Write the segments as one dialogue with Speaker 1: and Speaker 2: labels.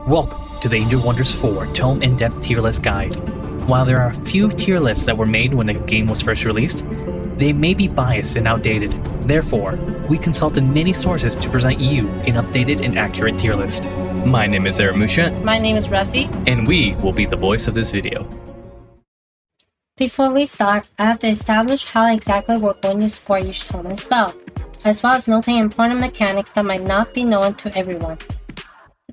Speaker 1: Welcome to the Angel Wonders 4 Tome In-Depth Tier List Guide. While there are a few tier lists that were made when the game was first released, they may be biased and outdated. Therefore, we consulted many sources to present you an updated and accurate tier list. My name is Eramusha.
Speaker 2: My name is Russie.
Speaker 1: And we will be the voice of this video.
Speaker 2: Before we start, I have to establish how exactly we're going to score each tome and spell, as well as noting important mechanics that might not be known to everyone.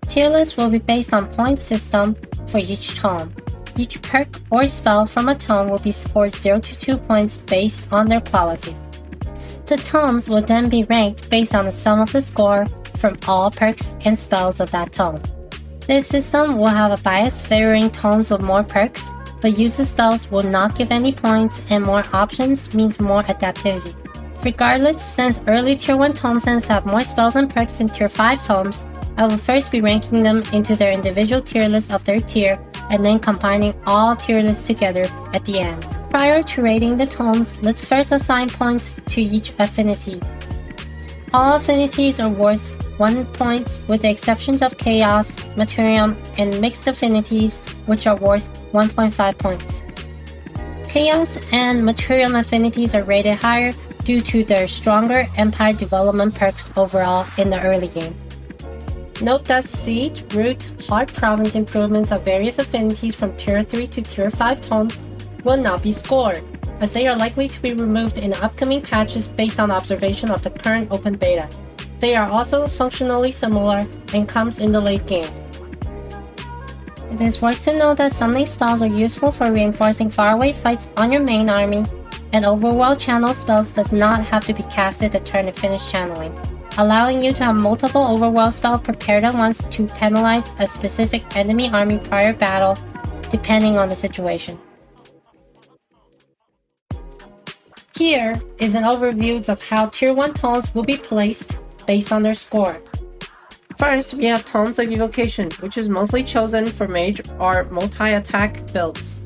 Speaker 2: The tier list will be based on point system for each tome. Each perk or spell from a tome will be scored 0 to 2 points based on their quality. The tomes will then be ranked based on the sum of the score from all perks and spells of that tome. This system will have a bias favoring tomes with more perks, but uses spells will not give any points, and more options means more adaptivity. Regardless, since early Tier 1 tomes tend to have more spells and perks than Tier 5 tomes, I will first be ranking them into their individual tier lists of their tier, and then combining all tier lists together at the end. Prior to rating the tomes, let's first assign points to each affinity. All affinities are worth 1 point with the exceptions of Chaos, Materium, and Mixed affinities, which are worth 1.5 points. Chaos and Materium affinities are rated higher due to their stronger Empire development perks overall in the early game. Note that Siege, Root, Hard Province improvements of various affinities from Tier 3 to Tier 5 tomes will not be scored, as they are likely to be removed in upcoming patches based on observation of the current open beta. They are also functionally similar and comes in the late game. It is worth to note that summoning spells are useful for reinforcing faraway fights on your main army, and overworld channel spells does not have to be casted the turn to finish channeling, allowing you to have multiple overworld spells prepared at once to penalize a specific enemy army prior battle, depending on the situation. Here is an overview of how Tier 1 tomes will be placed based on their score. First, we have Tomes of Evocation, which is mostly chosen for mage or multi-attack builds.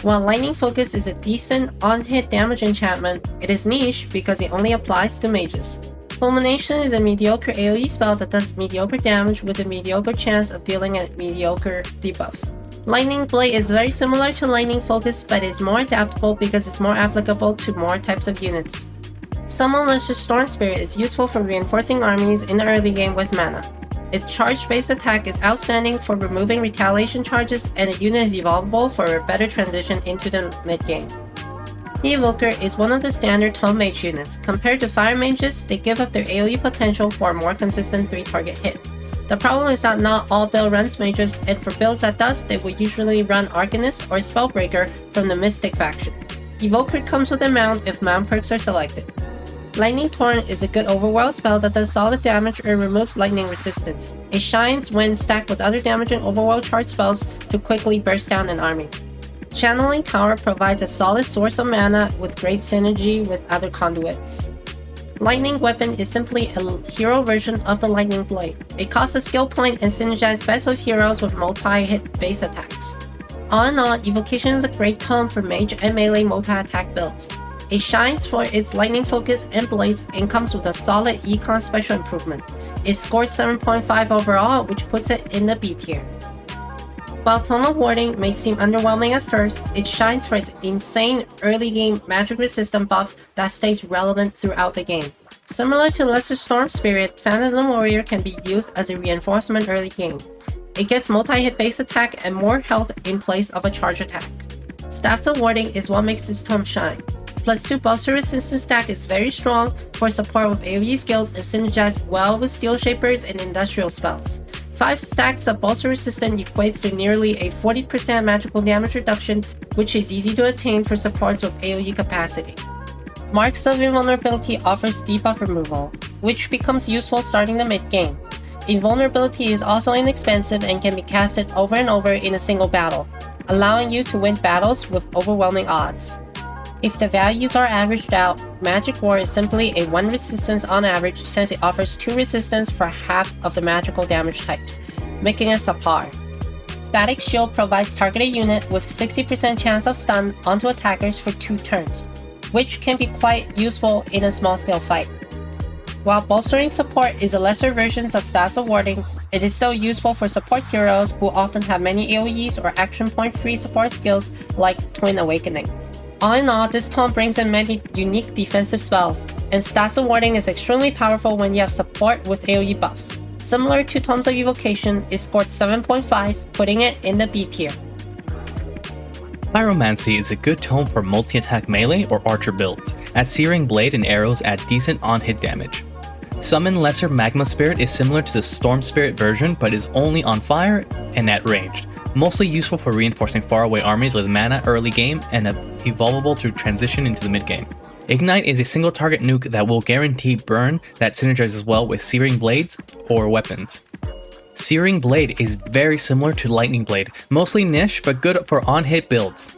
Speaker 2: While Lightning Focus is a decent on-hit damage enchantment, it is niche because it only applies to mages. Fulmination is a mediocre AoE spell that does mediocre damage with a mediocre chance of dealing a mediocre debuff. Lightning Blade is very similar to Lightning Focus, but is more adaptable because it's more applicable to more types of units. Summon Luscious Storm Spirit is useful for reinforcing armies in the early game with mana. Its charge-based attack is outstanding for removing retaliation charges, and the unit is evolvable for a better transition into the mid-game. Evoker is one of the standard Tome Mage units. Compared to Fire Mages, they give up their AoE potential for a more consistent 3-target hit. The problem is that not all build runs Mages, and for builds that does, they will usually run Arcanist or Spellbreaker from the Mystic faction. Evoker comes with a mount if mount perks are selected. Lightning Torn is a good overworld spell that does solid damage or removes lightning resistance. It shines when stacked with other damaging overworld charge spells to quickly burst down an army. Channeling Tower provides a solid source of mana with great synergy with other conduits. Lightning Weapon is simply a hero version of the Lightning Blade. It costs a skill point and synergizes best with heroes with multi-hit base attacks. All in all, Evocation is a great tome for mage and melee multi-attack builds. It shines for its lightning focus and blades and comes with a solid econ special improvement. It scores 7.5 overall, which puts it in the B tier. While Tome of Warding may seem underwhelming at first, it shines for its insane early game magic resistance buff that stays relevant throughout the game. Similar to Lesser Storm Spirit, Phantasm Warrior can be used as a reinforcement early game. It gets multi-hit base attack and more health in place of a charge attack. Staffs of Warding is what makes this tome shine. +2 Bolster Resistance stack is very strong for support with AoE skills and synergizes well with Steel Shapers and Industrial spells. 5 stacks of Bolster Resistance equates to nearly a 40% magical damage reduction, which is easy to attain for supports with AoE capacity. Marks of Invulnerability offers debuff removal, which becomes useful starting the mid-game. Invulnerability is also inexpensive and can be casted over and over in a single battle, allowing you to win battles with overwhelming odds. If the values are averaged out, Magic War is simply a 1 resistance on average since it offers 2 resistance for half of the magical damage types, making it subpar. Static Shield provides targeted unit with 60% chance of stun onto attackers for 2 turns, which can be quite useful in a small scale fight. While bolstering support is a lesser version of stats awarding, it is still useful for support heroes who often have many AoEs or action point free support skills like Twin Awakening. All in all, this tome brings in many unique defensive spells, and stats awarding is extremely powerful when you have support with AoE buffs. Similar to Tomes of Evocation, it scored 7.5, putting it in the B tier.
Speaker 1: Pyromancy is a good tome for multi-attack melee or archer builds, as Searing Blade and arrows add decent on-hit damage. Summon Lesser Magma Spirit is similar to the Storm Spirit version, but is only on fire and at range, mostly useful for reinforcing faraway armies with mana early game and evolvable to transition into the mid-game. Ignite is a single target nuke that will guarantee burn that synergizes well with Searing Blades or weapons. Searing Blade is very similar to Lightning Blade, mostly niche but good for on-hit builds.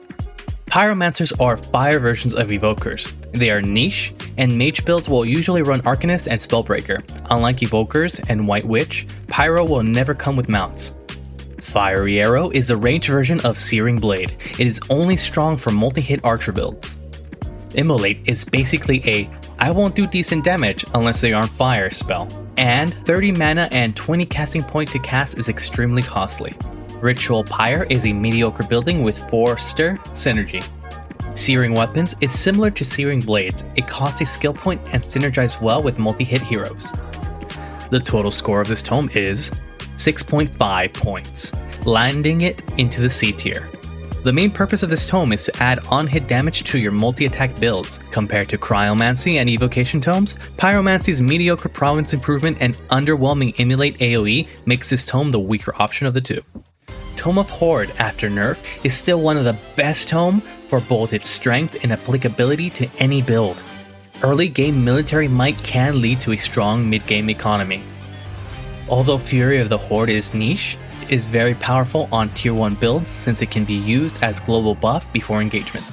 Speaker 1: Pyromancers are fire versions of Evokers. They are niche, and mage builds will usually run Arcanist and Spellbreaker. Unlike Evokers and White Witch, Pyro will never come with mounts. Fiery Arrow is a ranged version of Searing Blade. It is only strong for multi-hit archer builds. Immolate is basically a I won't do decent damage unless they are on fire spell, and 30 mana and 20 casting point to cast is extremely costly. Ritual Pyre is a mediocre building with 4 stir synergy. Searing Weapons is similar to Searing Blades. It costs a skill point and synergizes well with multi-hit heroes. The total score of this tome is 6.5 points, landing it into the C tier. The main purpose of this tome is to add on-hit damage to your multi-attack builds. Compared to Cryomancy and Evocation tomes, Pyromancy's mediocre province improvement and underwhelming Immolate AoE makes this tome the weaker option of the two. Tome of Horde, after nerf, is still one of the best tome for both its strength and applicability to any build. Early game military might can lead to a strong mid-game economy. Although Fury of the Horde is niche, it is very powerful on tier 1 builds since it can be used as global buff before engagement.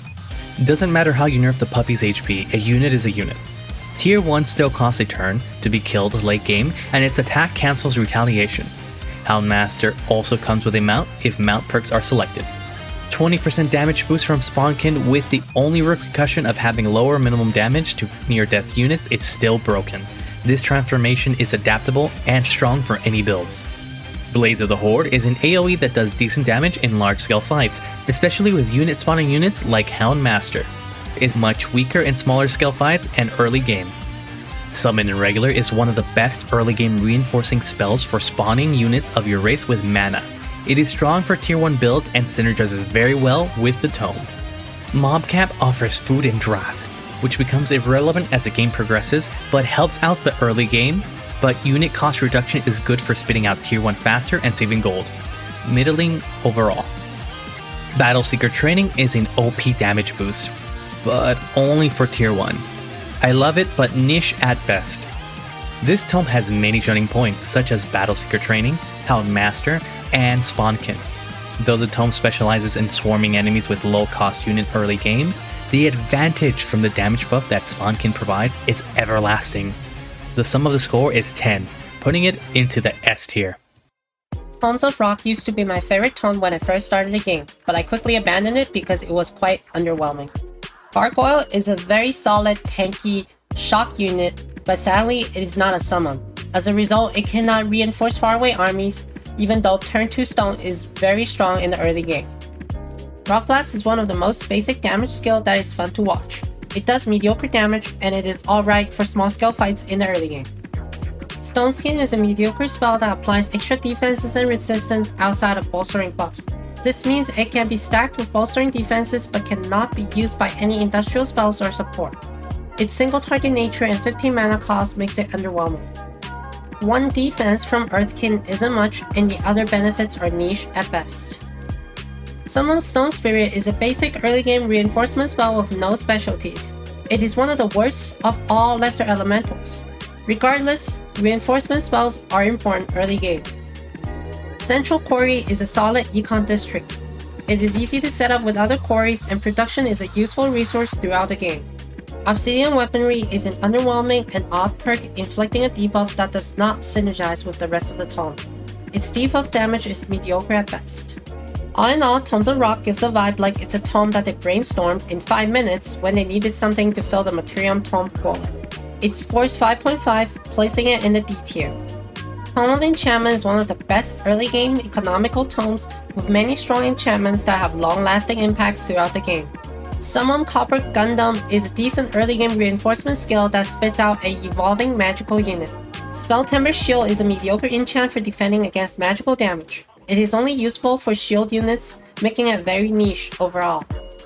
Speaker 1: Doesn't matter how you nerf the puppy's HP, a unit is a unit. Tier 1 still costs a turn to be killed late game, and its attack cancels retaliations. Houndmaster also comes with a mount if mount perks are selected. 20% damage boost from Spawnkin with the only repercussion of having lower minimum damage to near-death units is still broken. This transformation is adaptable and strong for any builds. Blaze of the Horde is an AoE that does decent damage in large-scale fights, especially with unit spawning units like Houndmaster. It is much weaker in smaller scale fights and early game. Summon in Regular is one of the best early game reinforcing spells for spawning units of your race with mana. It is strong for tier 1 builds and synergizes very well with the tome. Mobcap offers food and draft, which becomes irrelevant as the game progresses but helps out the early game, but unit cost reduction is good for spitting out tier 1 faster and saving gold. Middling overall. Battle Seeker Training is an OP damage boost, but only for tier 1. I love it, but niche at best. This tome has many shining points, such as Battle Seeker Training, Houndmaster, and Spawnkin. Though the tome specializes in swarming enemies with low-cost unit early game, the advantage from the damage buff that Spawnkin provides is everlasting. The sum of the score is 10, putting it into the S tier.
Speaker 2: Tomes of Rock used to be my favorite tome when I first started the game, but I quickly abandoned it because it was quite underwhelming. Gargoyle is a very solid, tanky shock unit, but sadly it is not a summon. As a result, it cannot reinforce faraway armies, even though turn 2 stone is very strong in the early game. Rock Blast is one of the most basic damage skill that is fun to watch. It does mediocre damage, and it is alright for small scale fights in the early game. Stone Skin is a mediocre spell that applies extra defenses and resistance outside of bolstering buff. This means it can be stacked with bolstering defenses but cannot be used by any industrial spells or support. Its single target nature and 15 mana cost makes it underwhelming. 1 defense from Earthkin isn't much, and the other benefits are niche at best. Summon Stone Spirit is a basic early game reinforcement spell with no specialties. It is one of the worst of all lesser elementals. Regardless, reinforcement spells are important early game. Central Quarry is a solid econ district. It is easy to set up with other quarries, and production is a useful resource throughout the game. Obsidian Weaponry is an underwhelming and odd perk inflicting a debuff that does not synergize with the rest of the tome. Its debuff damage is mediocre at best. All in all, Tomes of Rock gives a vibe like it's a tome that they brainstormed in 5 minutes when they needed something to fill the Materium tome quota. It scores 5.5, placing it in the D tier. Tome of Enchantment is one of the best early game economical tomes with many strong enchantments that have long-lasting impacts throughout the game. Summon Copper Gundam is a decent early game reinforcement skill that spits out an evolving magical unit. Spelltember Shield is a mediocre enchant for defending against magical damage. It is only useful for shield units, making it very niche overall.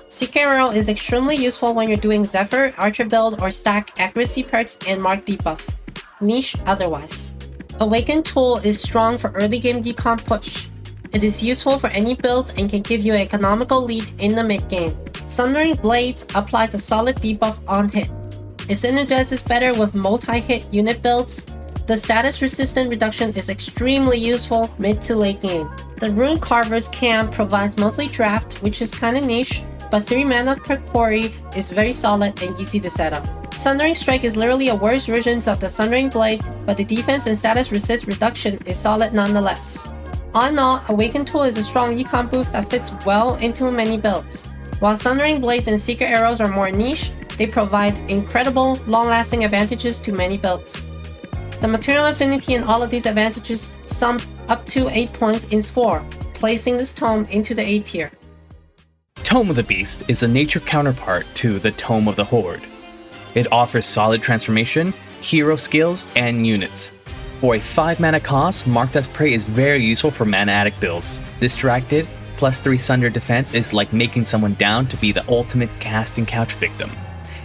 Speaker 2: Secret Arrow is extremely useful when you're doing Zephyr, Archer build, or stack accuracy perks and mark debuff. Niche otherwise. Awaken Tool is strong for early game decon push. It is useful for any builds and can give you an economical lead in the mid game. Sundering Blades applies a solid debuff on hit. It synergizes better with multi-hit unit builds. The status resistance reduction is extremely useful mid to late game. The Rune Carver's Camp provides mostly draft, which is kinda niche, but 3 mana per quarry is very solid and easy to set up. Sundering Strike is literally a worse version of the Sundering Blade, but the defense and status resist reduction is solid nonetheless. All in all, Awaken Tool is a strong econ boost that fits well into many builds. While Sundering Blades and Secret Arrows are more niche, they provide incredible, long-lasting advantages to many builds. The material affinity in all of these advantages sum up to 8 points in score, placing this tome into the A tier.
Speaker 1: Tome of the Beast is a nature counterpart to the Tome of the Horde. It offers solid transformation, hero skills, and units. For a 5 mana cost, Marked as Prey is very useful for mana addict builds. Distracted, +3 Sunder defense is like making someone down to be the ultimate casting couch victim.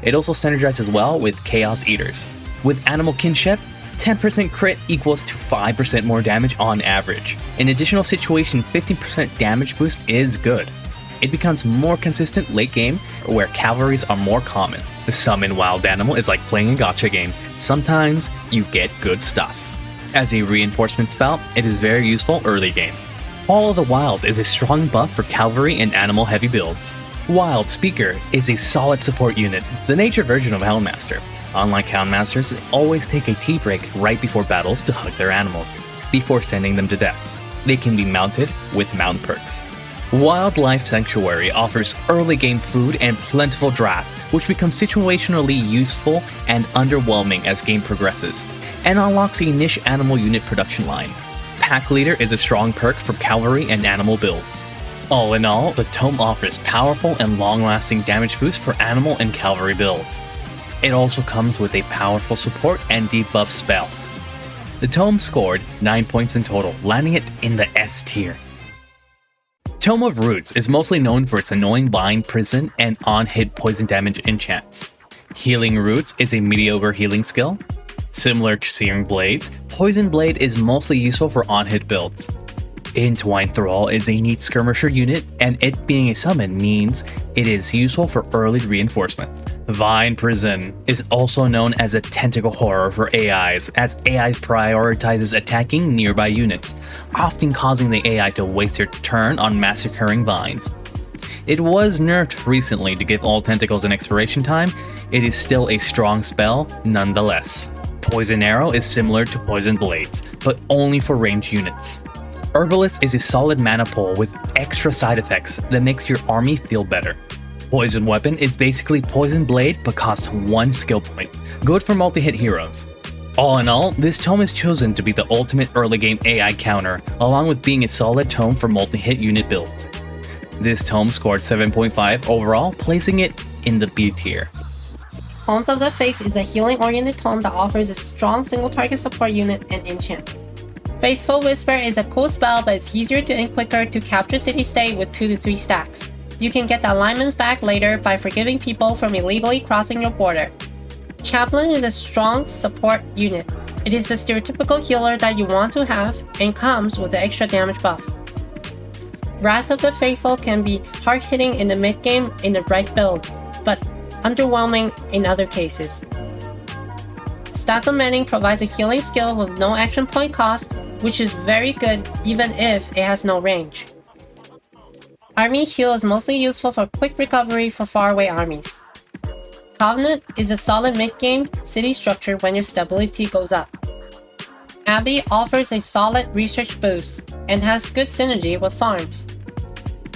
Speaker 1: It also synergizes well with Chaos Eaters. With Animal Kinship, 10% crit equals to 5% more damage on average. In additional situation, 15% damage boost is good. It becomes more consistent late game, where cavalries are more common. The summon wild animal is like playing a gacha game. Sometimes you get good stuff. As a reinforcement spell, it is very useful early game. All of the Wild is a strong buff for cavalry and animal heavy builds. Wild Speaker is a solid support unit, the nature version of Houndmaster. Unlike Houndmasters, they always take a tea break right before battles to hug their animals, before sending them to death. They can be mounted with mount perks. Wildlife Sanctuary offers early game food and plentiful draft, which becomes situationally useful and underwhelming as game progresses, and unlocks a niche animal unit production line. Pack Leader is a strong perk for cavalry and animal builds. All in all, the Tome offers powerful and long-lasting damage boosts for animal and cavalry builds. It also comes with a powerful support and debuff spell. The Tome scored 9 points in total, landing it in the S tier. Tome of Roots is mostly known for its annoying bind, prison, and on-hit poison damage enchants. Healing Roots is a mediocre healing skill. Similar to Searing Blades, Poison Blade is mostly useful for on-hit builds. Entwined Thrall is a neat skirmisher unit, and it being a summon means it is useful for early reinforcement. Vine Prison is also known as a tentacle horror for AIs, as AI prioritizes attacking nearby units, often causing the AI to waste their turn on massacring vines. It was nerfed recently to give all tentacles an expiration time. It is still a strong spell nonetheless. Poison Arrow is similar to Poison Blades, but only for ranged units. Herbalist is a solid mana pull with extra side effects that makes your army feel better. Poison Weapon is basically Poison Blade but costs 1 skill point, good for multi-hit heroes. All in all, this tome is chosen to be the ultimate early game AI counter, along with being a solid tome for multi-hit unit builds. This tome scored 7.5 overall, placing it in the B tier.
Speaker 2: Homes of the Faith is a healing-oriented tome that offers a strong single-target support unit and enchant. Faithful Whisper is a cool spell, but it's easier to and quicker to capture City State with 2 to 3 stacks. You can get the alignments back later by forgiving people from illegally crossing your border. Chaplain is a strong support unit. It is the stereotypical healer that you want to have and comes with the extra damage buff. Wrath of the Faithful can be hard-hitting in the mid-game in the right build, but underwhelming in other cases. Staffs of Mending provides a healing skill with no action point cost, which is very good even if it has no range. Ai.Mi Heal is mostly useful for quick recovery for faraway armies. Covenant is a solid mid-game city structure when your stability goes up. Abbey offers a solid research boost and has good synergy with farms.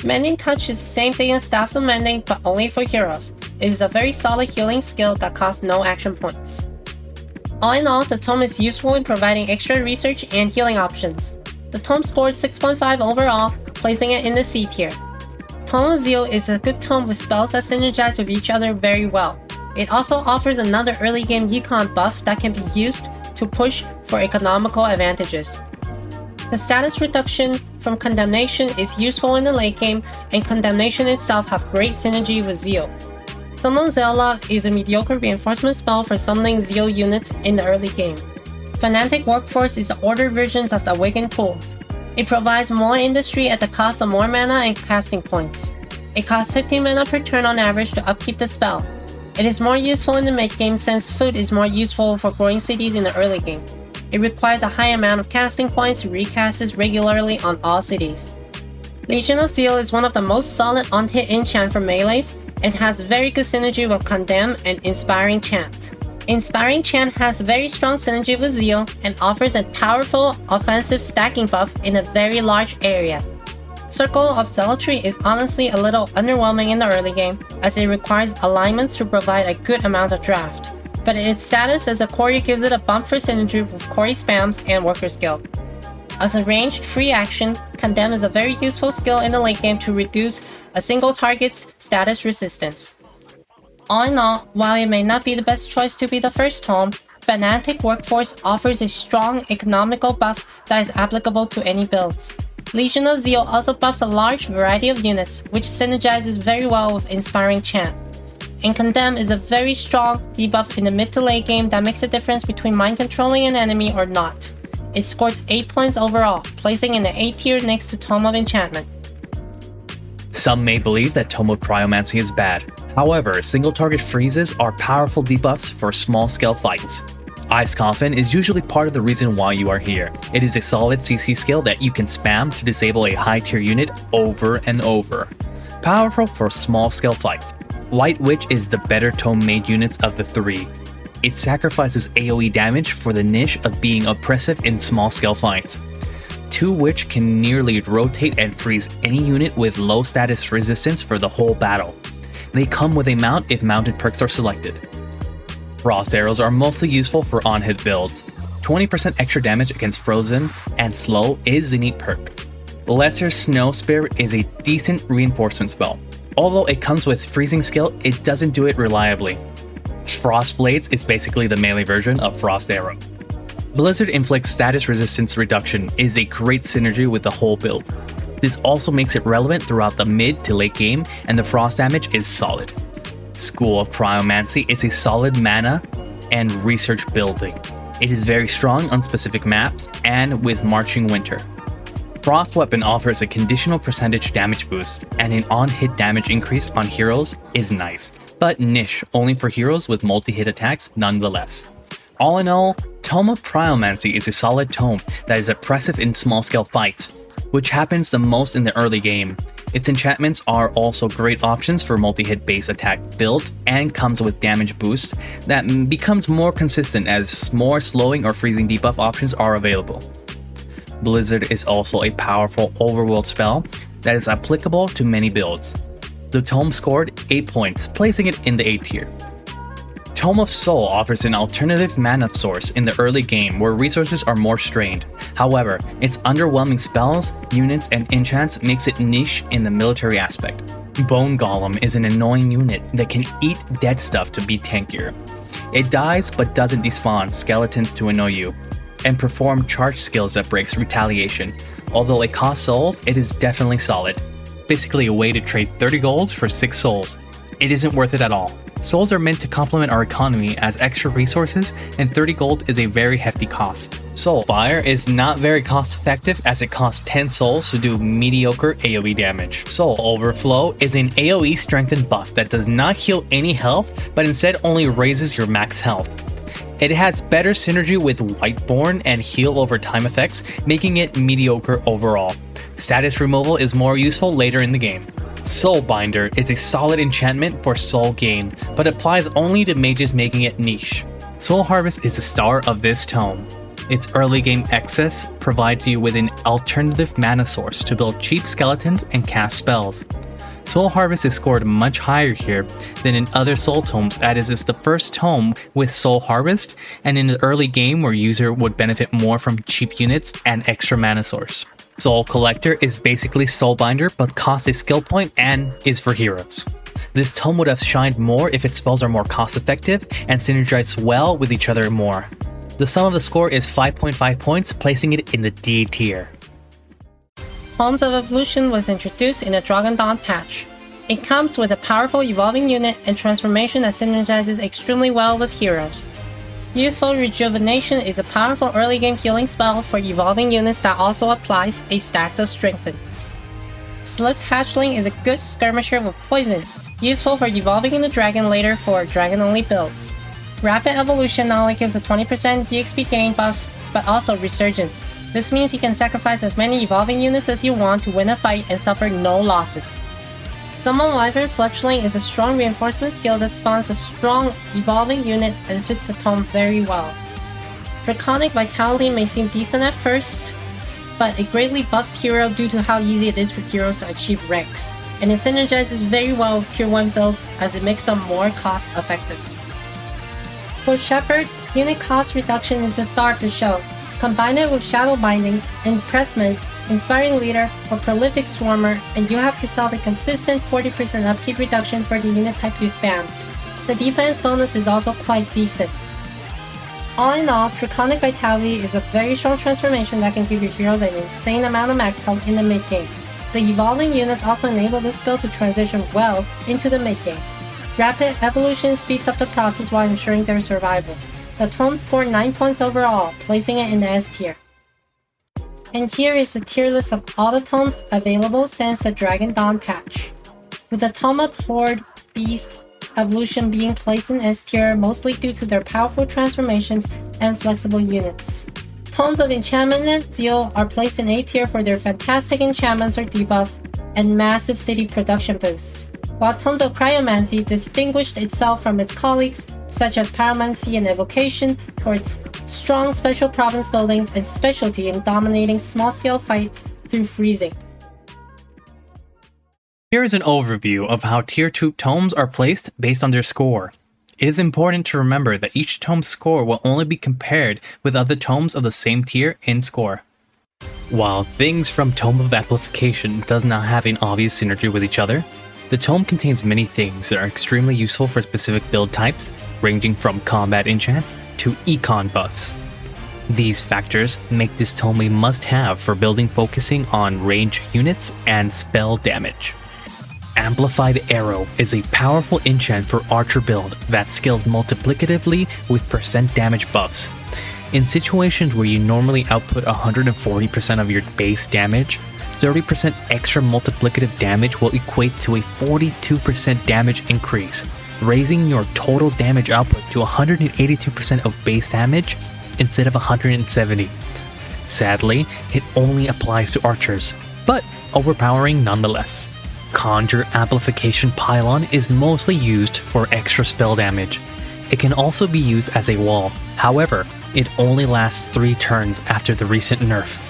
Speaker 2: Mending Touch is the same thing as Staffs of Mending but only for heroes. It is a very solid healing skill that costs no action points. All in all, the Tome is useful in providing extra research and healing options. The Tome scored 6.5 overall, placing it in the C tier. Tome of Zeal is a good tome with spells that synergize with each other very well. It also offers another early game Yukon buff that can be used to push for economical advantages. The status reduction from Condemnation is useful in the late game, and Condemnation itself have great synergy with Zeal. Summon Zealot is a mediocre reinforcement spell for summoning Zeal units in the early game. Fanatic Workforce is the ordered version of the Awakened Pools. It provides more industry at the cost of more mana and casting points. It costs 15 mana per turn on average to upkeep the spell. It is more useful in the mid-game since food is more useful for growing cities in the early game. It requires a high amount of casting points to recast it regularly on all cities. Legion of Zeal is one of the most solid on-hit enchant for melees and has very good synergy with Condemn and Inspiring Chant. Inspiring Chant has very strong synergy with Zeal and offers a powerful offensive stacking buff in a very large area. Circle of Zealotry is honestly a little underwhelming in the early game, as it requires alignments to provide a good amount of draft, but its status as a Quarry gives it a bump for synergy with Quarry spams and Worker skill. As a ranged free action, Condemn is a very useful skill in the late game to reduce a single target's status resistance. All in all, while it may not be the best choice to be the first tome, Fanatic Workforce offers a strong economical buff that is applicable to any builds. Legion of Zeal also buffs a large variety of units, which synergizes very well with Inspiring Chant. And Condemn is a very strong debuff in the mid to late game that makes a difference between mind controlling an enemy or not. It scores 8 points overall, placing in the A tier next to Tome of Enchantment.
Speaker 1: Some may believe that Tome of Cryomancy is bad. However, single target freezes are powerful debuffs for small scale fights. Ice Coffin is usually part of the reason why you are here. It is a solid CC skill that you can spam to disable a high tier unit over and over. Powerful for small scale fights. White Witch is the better tome made units of the three. It sacrifices AoE damage for the niche of being oppressive in small scale fights. 2 Witch can nearly rotate and freeze any unit with low status resistance for the whole battle. They come with a mount if mounted perks are selected. Frost Arrows are mostly useful for on-hit builds. 20% extra damage against Frozen and Slow is a neat perk. Lesser Snow Spirit is a decent reinforcement spell. Although it comes with freezing skill, it doesn't do it reliably. Frost Blades is basically the melee version of Frost Arrow. Blizzard Inflicts status resistance reduction is a great synergy with the whole build. This also makes it relevant throughout the mid to late game, and the frost damage is solid. School of Cryomancy is a solid mana and research building. It is very strong on specific maps and with Marching Winter. Frost Weapon offers a conditional percentage damage boost, and an on-hit damage increase on heroes is nice, but niche only for heroes with multi-hit attacks nonetheless. All in all, Tome of Cryomancy is a solid tome that is oppressive in small-scale fights, which happens the most in the early game. Its enchantments are also great options for multi-hit base attack builds and comes with damage boost that becomes more consistent as more slowing or freezing debuff options are available. Blizzard is also a powerful overworld spell that is applicable to many builds. The tome scored 8 points, placing it in the A tier. Tome of Soul offers an alternative mana source in the early game where resources are more strained. However, its underwhelming spells, units, and enchants makes it niche in the military aspect. Bone Golem is an annoying unit that can eat dead stuff to be tankier. It dies but doesn't despawn skeletons to annoy you, and perform charge skills that breaks retaliation. Although it costs souls, it is definitely solid. Basically a way to trade 30 gold for 6 souls. It isn't worth it at all. Souls are meant to complement our economy as extra resources, and 30 gold is a very hefty cost. Soulfire is not very cost effective as it costs 10 souls to do mediocre AoE damage. Soul Overflow is an AoE strengthened buff that does not heal any health, but instead only raises your max health. It has better synergy with Whiteborn and heal over time effects, making it mediocre overall. Status removal is more useful later in the game. Soulbinder is a solid enchantment for soul gain, but applies only to mages, making it niche. Soul Harvest is the star of this tome. Its early game excess provides you with an alternative mana source to build cheap skeletons and cast spells. Soul Harvest is scored much higher here than in other Soul Tomes, as it's the first tome with Soul Harvest, and in the early game where user would benefit more from cheap units and extra mana source. Soul Collector is basically Soulbinder, but costs a skill point and is for heroes. This tome would have shined more if its spells are more cost effective and synergize well with each other more. The sum of the score is 5.5 points, placing it in the D tier.
Speaker 2: Tomes of Evolution was introduced in the Dragon Dawn patch. It comes with a powerful evolving unit and transformation that synergizes extremely well with heroes. Youthful Rejuvenation is a powerful early game healing spell for evolving units that also applies a Stacks of Strengthen. Slipped Hatchling is a good skirmisher with poison, useful for evolving into dragon later for dragon only builds. Rapid Evolution not only gives a 20% DXP gain buff, but also Resurgence. This means you can sacrifice as many evolving units as you want to win a fight and suffer no losses. Summon Wyvern Fletchling is a strong reinforcement skill that spawns a strong evolving unit and fits the tome very well. Draconic Vitality may seem decent at first, but it greatly buffs hero due to how easy it is for heroes to achieve ranks, and it synergizes very well with tier 1 builds as it makes them more cost effective. For Shepherd, unit cost reduction is the star to show. Combine it with Shadow Binding, Impressment, Inspiring Leader, or Prolific Swarmer, and you have yourself a consistent 40% upkeep reduction for the unit type you spam. The defense bonus is also quite decent. All in all, Draconic Vitality is a very strong transformation that can give your heroes an insane amount of max health in the mid-game. The evolving units also enable this build to transition well into the mid-game. Rapid Evolution speeds up the process while ensuring their survival. The tome scored 9 points overall, placing it in the S tier. And here is the tier list of all the tomes available since the Dragon Dawn patch. With the Tome of Horde, Beast, Evolution being placed in S tier mostly due to their powerful transformations and flexible units. Tomes of Enchantment and Zeal are placed in A tier for their fantastic enchantments or debuff and massive city production boosts, while Tomes of Cryomancy distinguished itself from its colleagues such as Pyromancy and Evocation for its strong special province buildings and specialty in dominating small-scale fights through freezing.
Speaker 1: Here is an overview of how Tier 2 tomes are placed based on their score. It is important to remember that each tome's score will only be compared with other tomes of the same tier in score. While things from Tome of Amplification does not have an obvious synergy with each other, the tome contains many things that are extremely useful for specific build types, ranging from combat enchants to econ buffs. These factors make this tome a must-have for building focusing on range units and spell damage. Amplified Arrow is a powerful enchant for archer build that scales multiplicatively with percent damage buffs. In situations where you normally output 140% of your base damage, 30% extra multiplicative damage will equate to a 42% damage increase, raising your total damage output to 182% of base damage instead of 170. Sadly, it only applies to archers, but overpowering nonetheless. Conjure Amplification Pylon is mostly used for extra spell damage. It can also be used as a wall, however, it only lasts 3 turns after the recent nerf.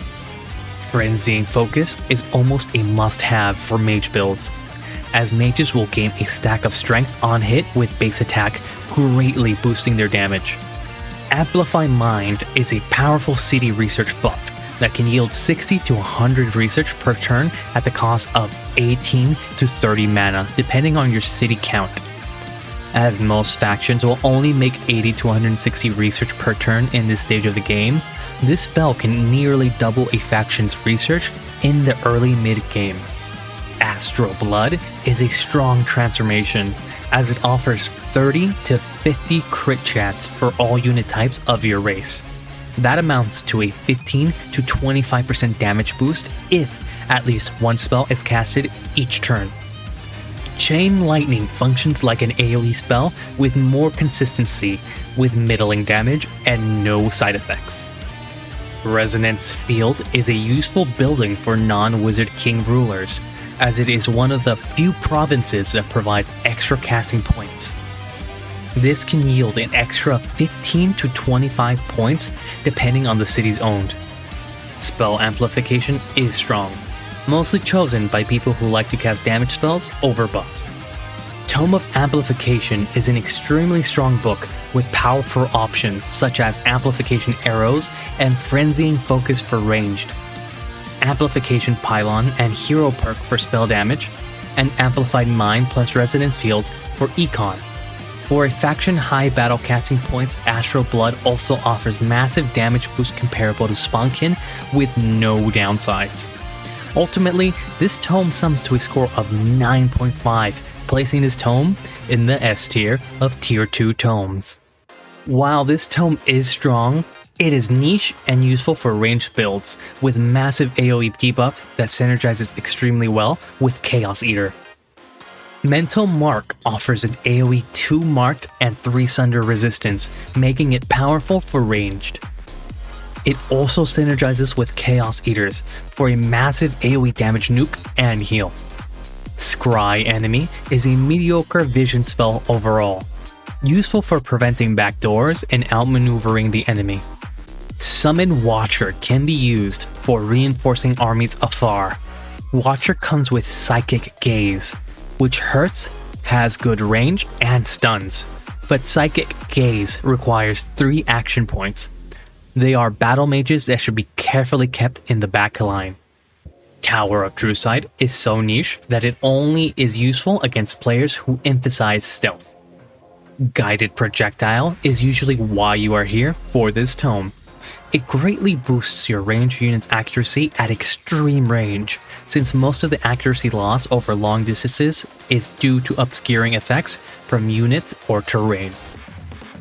Speaker 1: Frenzying Focus is almost a must-have for mage builds, as mages will gain a stack of strength on hit with base attack, greatly boosting their damage. Amplify Mind is a powerful city research buff that can yield 60 to 100 research per turn at the cost of 18 to 30 mana, depending on your city count. As most factions will only make 80 to 160 research per turn in this stage of the game, this spell can nearly double a faction's research in the early mid-game. Astral Blood is a strong transformation, as it offers 30 to 50 crit chance for all unit types of your race. That amounts to a 15 to 25% damage boost if at least one spell is casted each turn. Chain Lightning functions like an AoE spell with more consistency, with middling damage and no side effects. Resonance Field is a useful building for non-Wizard King rulers, as it is one of the few provinces that provides extra casting points. This can yield an extra 15 to 25 points depending on the cities owned. Spell amplification is strong. mostly chosen by people who like to cast damage spells over buffs. Tome of Amplification is an extremely strong book with powerful options such as Amplification Arrows and Frenzying Focus for ranged, Amplification Pylon and Hero Perk for spell damage, and Amplified Mind plus Resonance Field for Econ. For a faction high battle casting points, Astral Blood also offers massive damage boost comparable to Spawnkin with no downsides. Ultimately, this tome sums to a score of 9.5, placing this tome in the S tier of Tier 2 tomes. While this tome is strong, it is niche and useful for ranged builds, with massive AoE debuff that synergizes extremely well with Chaos Eater. Mental Mark offers an AoE 2 marked and 3 sunder resistance, making it powerful for ranged. It also synergizes with Chaos Eaters for a massive AoE damage nuke and heal. Scry Enemy is a mediocre vision spell overall, useful for preventing backdoors and outmaneuvering the enemy. Summon Watcher can be used for reinforcing armies afar. Watcher comes with Psychic Gaze, which hurts, has good range, and stuns, but Psychic Gaze requires 3 action points. They are battle mages that should be carefully kept in the back line. Tower of Truesight is so niche that it only is useful against players who emphasize stealth. Guided Projectile is usually why you are here for this tome. It greatly boosts your ranged unit's accuracy at extreme range, since most of the accuracy loss over long distances is due to obscuring effects from units or terrain.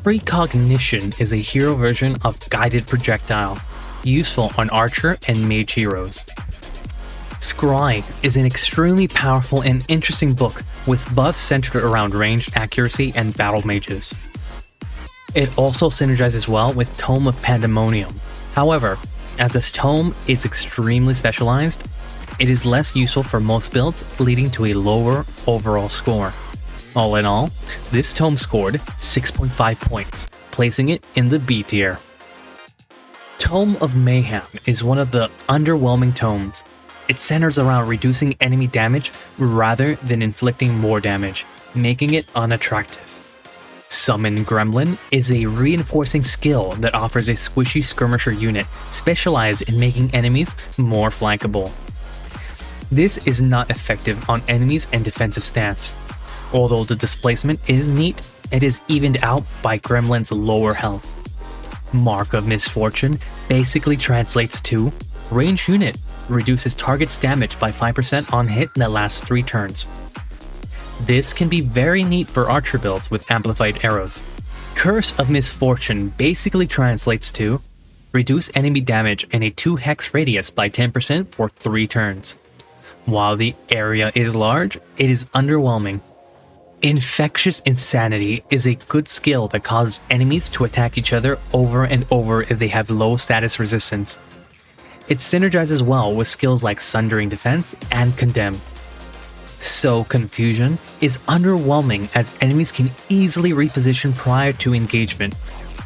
Speaker 1: Precognition is a hero version of Guided Projectile, useful on archer and mage heroes. Scry is an extremely powerful and interesting book with buffs centered around ranged accuracy and battle mages. It also synergizes well with Tome of Pandemonium. However, as this tome is extremely specialized, it is less useful for most builds, leading to a lower overall score. All in all, this tome scored 6.5 points, placing it in the B tier. Tome of Mayhem is one of the underwhelming tomes. It centers around reducing enemy damage rather than inflicting more damage, making it unattractive. Summon Gremlin is a reinforcing skill that offers a squishy skirmisher unit specialized in making enemies more flankable. This is not effective on enemies and defensive stance. Although the displacement is neat, it is evened out by Gremlin's lower health. Mark of Misfortune basically translates to range unit, reduces target's damage by 5% on hit that lasts 3 turns. This can be very neat for archer builds with amplified arrows. Curse of Misfortune basically translates to reduce enemy damage in a 2 hex radius by 10% for 3 turns. While the area is large, it is underwhelming. Infectious Insanity is a good skill that causes enemies to attack each other over and over if they have low status resistance. It synergizes well with skills like Sundering Defense and Condemn. So Confusion is underwhelming as enemies can easily reposition prior to engagement,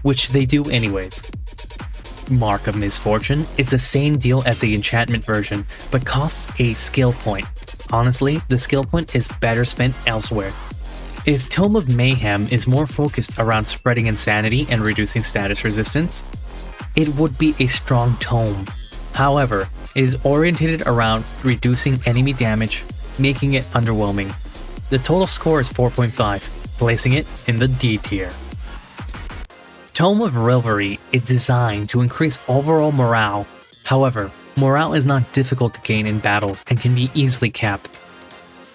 Speaker 1: which they do anyways. Mark of Misfortune is the same deal as the enchantment version, but costs a skill point. Honestly, the skill point is better spent elsewhere. If Tome of Mayhem is more focused around spreading insanity and reducing status resistance, it would be a strong tome. However, it is oriented around reducing enemy damage, making it underwhelming. The total score is 4.5, placing it in the D tier. Tome of Revelry is designed to increase overall morale. However, morale is not difficult to gain in battles and can be easily capped.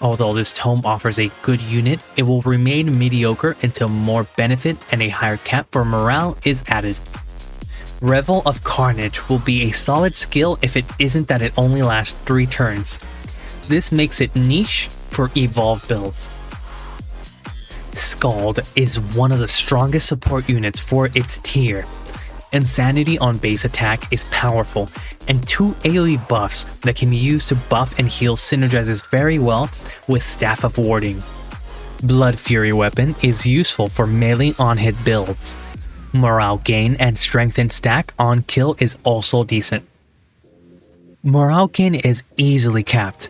Speaker 1: Although this tome offers a good unit, it will remain mediocre until more benefit and a higher cap for morale is added. Revel of Carnage will be a solid skill if it isn't that it only lasts 3 turns. This makes it niche for evolved builds. Scald is one of the strongest support units for its tier. Insanity on base attack is powerful, and 2 AoE buffs that can be used to buff and heal synergizes very well with Staff of Warding. Blood Fury weapon is useful for melee on-hit builds. Morale gain and strengthen stack on kill is also decent. Morale gain is easily capped.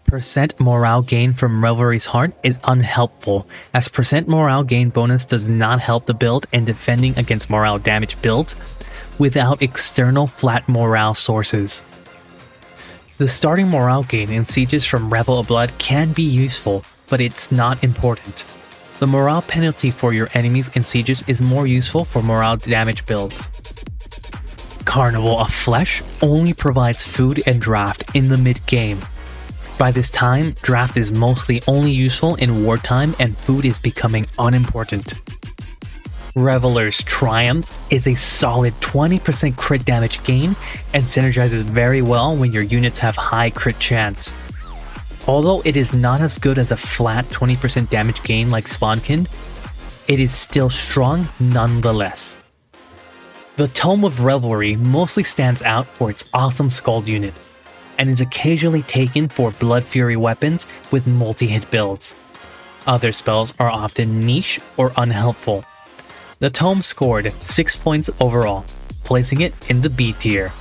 Speaker 1: Percent morale gain from Revelry's Heart is unhelpful, as percent morale gain bonus does not help the build in defending against morale damage builds without external flat morale sources. The starting morale gain in sieges from Revel of Blood can be useful, but it's not important. The morale penalty for your enemies in sieges is more useful for morale damage builds. Carnival of Flesh only provides food and draft in the mid-game. By this time, draft is mostly only useful in wartime and food is becoming unimportant. Reveler's Triumph is a solid 20% crit damage gain and synergizes very well when your units have high crit chance. Although it is not as good as a flat 20% damage gain like Spawnkind, it is still strong nonetheless. The Tome of Revelry mostly stands out for its awesome Scald unit, and is occasionally taken for Blood Fury weapons with multi-hit builds. Other spells are often niche or unhelpful. The Tome scored 6 points overall, placing it in the B tier.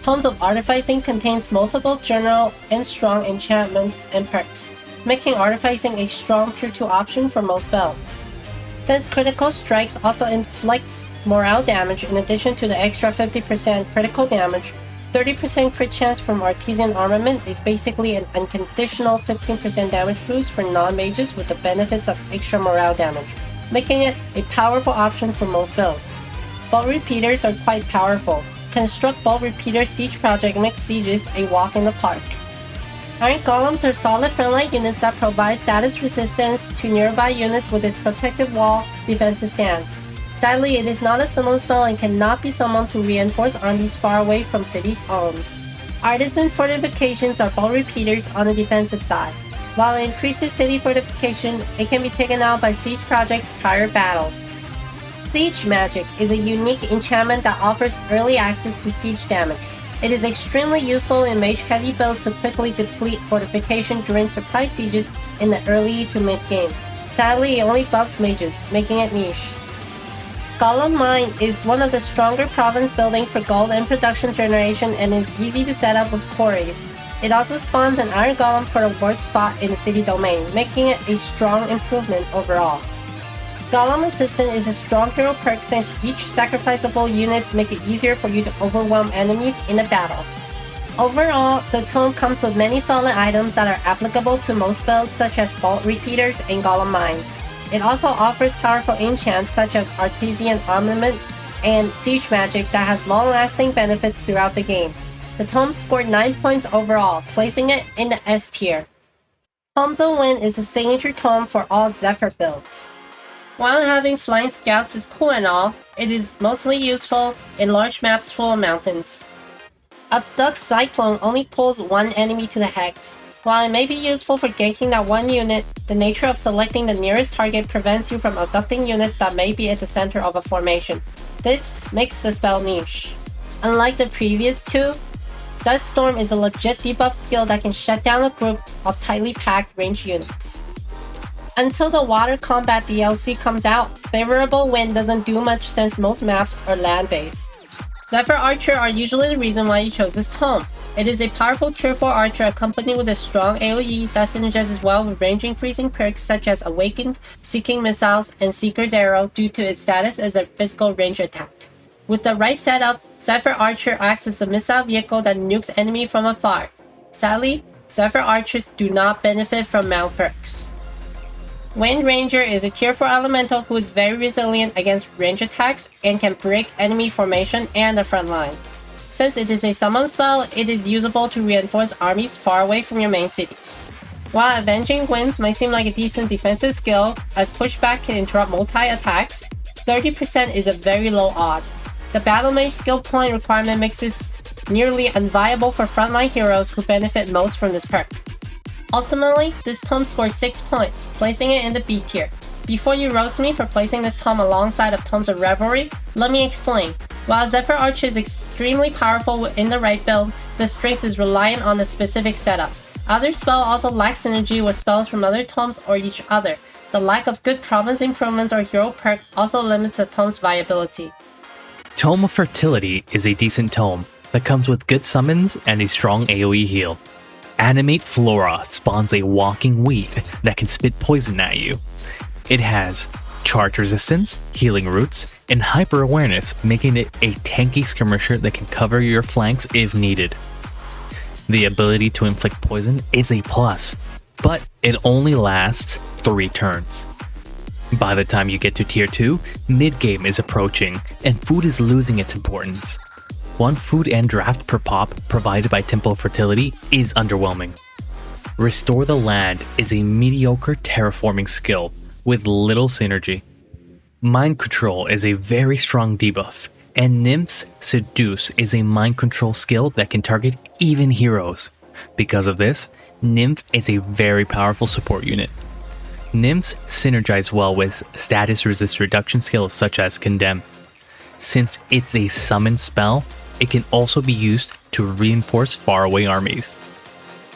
Speaker 2: Tomes of Artificing contains multiple general and strong enchantments and perks, making Artificing a strong tier 2 option for most builds. Since critical strikes also inflicts morale damage in addition to the extra 50% critical damage, 30% crit chance from Artesian Armament is basically an unconditional 15% damage boost for non-mages with the benefits of extra morale damage, making it a powerful option for most builds. Bolt Repeaters are quite powerful. Construct Bolt Repeater Siege Project makes sieges a walk in the park. Iron Golems are solid frontline units that provide status resistance to nearby units with its protective wall defensive stance. Sadly, it is not a summon spell and cannot be summoned to reinforce armies far away from cities owned. Artisan Fortifications are Bolt Repeaters on the defensive side. While it increases city fortification, it can be taken out by siege projects prior battle. Siege Magic is a unique enchantment that offers early access to siege damage. It is extremely useful in mage-heavy builds to quickly deplete fortification during surprise sieges in the early to mid-game. Sadly, it only buffs mages, making it niche. Golem Mine is one of the stronger province building for gold and production generation and is easy to set up with quarries. It also spawns an Iron Golem for the worst fought in the city domain, making it a strong improvement overall. Golem Assistant is a strong hero perk since each sacrificable units make it easier for you to overwhelm enemies in a battle. Overall, the tome comes with many solid items that are applicable to most builds such as Bolt Repeaters and Golem Mines. It also offers powerful enchants such as Artesian Armament and Siege Magic that has long-lasting benefits throughout the game. The tome scored 9 points overall, placing it in the S tier. Tomes of Wind is a signature tome for all Zephyr builds. While having Flying Scouts is cool and all, it is mostly useful in large maps full of mountains. Abduct Cyclone only pulls one enemy to the hex. While it may be useful for ganking that one unit, the nature of selecting the nearest target prevents you from abducting units that may be at the center of a formation. This makes the spell niche. Unlike the previous two, Dust Storm is a legit debuff skill that can shut down a group of tightly packed ranged units. Until the Water Combat DLC comes out, Favorable Wind doesn't do much since most maps are land-based. Zephyr Archer are usually the reason why you chose this tome. It is a powerful tier 4 archer accompanied with a strong AoE that synergizes well with range increasing perks such as Awakened, Seeking Missiles, and Seeker's Arrow due to its status as a physical range attack. With the right setup, Zephyr Archer acts as a missile vehicle that nukes enemy from afar. Sadly, Zephyr Archers do not benefit from mount perks. Wind Ranger is a tier 4 elemental who is very resilient against range attacks and can break enemy formation and the front line. Since it is a summon spell, it is usable to reinforce armies far away from your main cities. While Avenging Winds might seem like a decent defensive skill, as pushback can interrupt multi-attacks, 30% is a very low odd. The Battle Mage skill point requirement makes this nearly unviable for frontline heroes who benefit most from this perk. Ultimately, this tome scored 6 points, placing it in the B tier. Before you roast me for placing this tome alongside of Tomes of Revelry, let me explain. While Zephyr Archer is extremely powerful in the right build, the strength is reliant on the specific setup. Other spells also lack synergy with spells from other tomes or each other. The lack of good province improvements or hero perk also limits a tome's viability.
Speaker 1: Tome of Fertility is a decent tome, that comes with good summons and a strong AoE heal. Animate Flora spawns a walking weed that can spit poison at you. It has charge resistance, healing roots, and hyper awareness, making it a tanky skirmisher that can cover your flanks if needed. The ability to inflict poison is a plus, but it only lasts 3 turns. By the time you get to tier 2, mid-game is approaching, and food is losing its importance. 1 food and draft per pop provided by Temple Fertility is underwhelming. Restore the Land is a mediocre terraforming skill with little synergy. Mind Control is a very strong debuff, and Nymph's Seduce is a mind control skill that can target even heroes. Because of this, Nymph is a very powerful support unit. Nymphs synergize well with status resist reduction skills such as Condemn. Since it's a summon spell, it can also be used to reinforce faraway armies.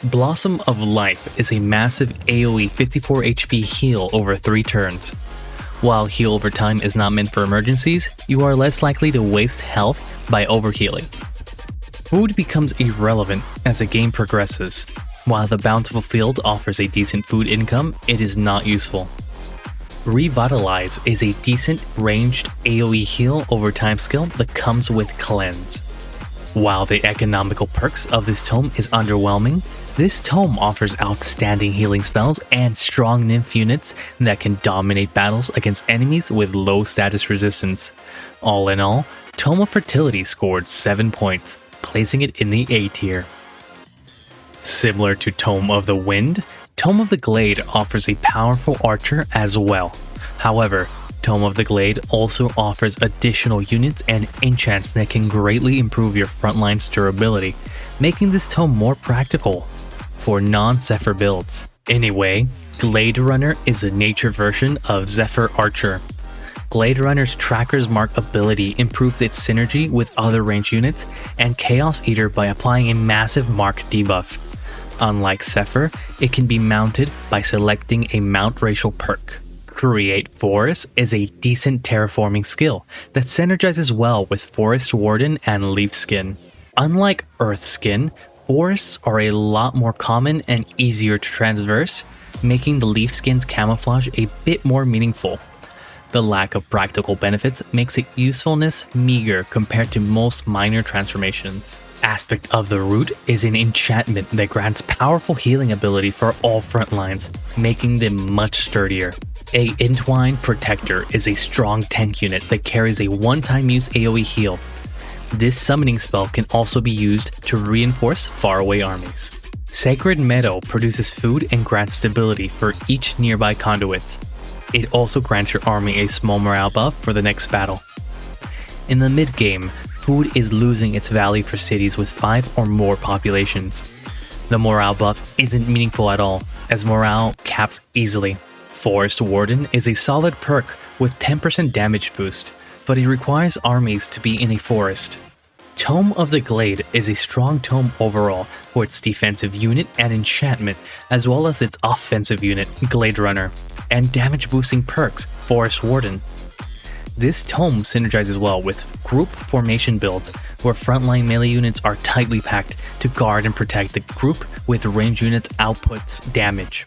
Speaker 1: Blossom of Life is a massive AoE 54 HP heal over 3 turns. While heal over time is not meant for emergencies, you are less likely to waste health by overhealing. Food becomes irrelevant as the game progresses. While the Bountiful Field offers a decent food income, it is not useful. Revitalize is a decent ranged AoE heal over time skill that comes with Cleanse. While the economical perks of this tome is underwhelming, this tome offers outstanding healing spells and strong nymph units that can dominate battles against enemies with low status resistance. All in all, Tome of Fertility scored 7 points, placing it in the A tier. Similar to Tome of the Wind, Tome of the Glade offers a powerful archer as well. However, Tome of the Glade also offers additional units and enchants that can greatly improve your frontline's durability, making this tome more practical for non-Zephyr builds. Anyway, Glade Runner is a nature version of Zephyr Archer. Glade Runner's Tracker's Mark ability improves its synergy with other range units and Chaos Eater by applying a massive mark debuff. Unlike Zephyr, it can be mounted by selecting a mount racial perk. Create Forest is a decent terraforming skill that synergizes well with Forest Warden and Leaf Skin. Unlike Earth Skin, forests are a lot more common and easier to traverse, making the Leaf Skin's camouflage a bit more meaningful. The lack of practical benefits makes its usefulness meager compared to most minor transformations. Aspect of the Root is an enchantment that grants powerful healing ability for all front lines, making them much sturdier. A Entwine Protector is a strong tank unit that carries a one-time use AoE heal. This summoning spell can also be used to reinforce faraway armies. Sacred Meadow produces food and grants stability for each nearby conduits. It also grants your army a small morale buff for the next battle. In the mid-game, food is losing its value for cities with 5 or more populations. The morale buff isn't meaningful at all, as morale caps easily. Forest Warden is a solid perk with 10% damage boost, but it requires armies to be in a forest. Tome of the Glade is a strong tome overall for its defensive unit and enchantment, as well as its offensive unit, Glade Runner, and damage boosting perks, Forest Warden. This tome synergizes well with group formation builds, where frontline melee units are tightly packed to guard and protect the group with range units outputs damage.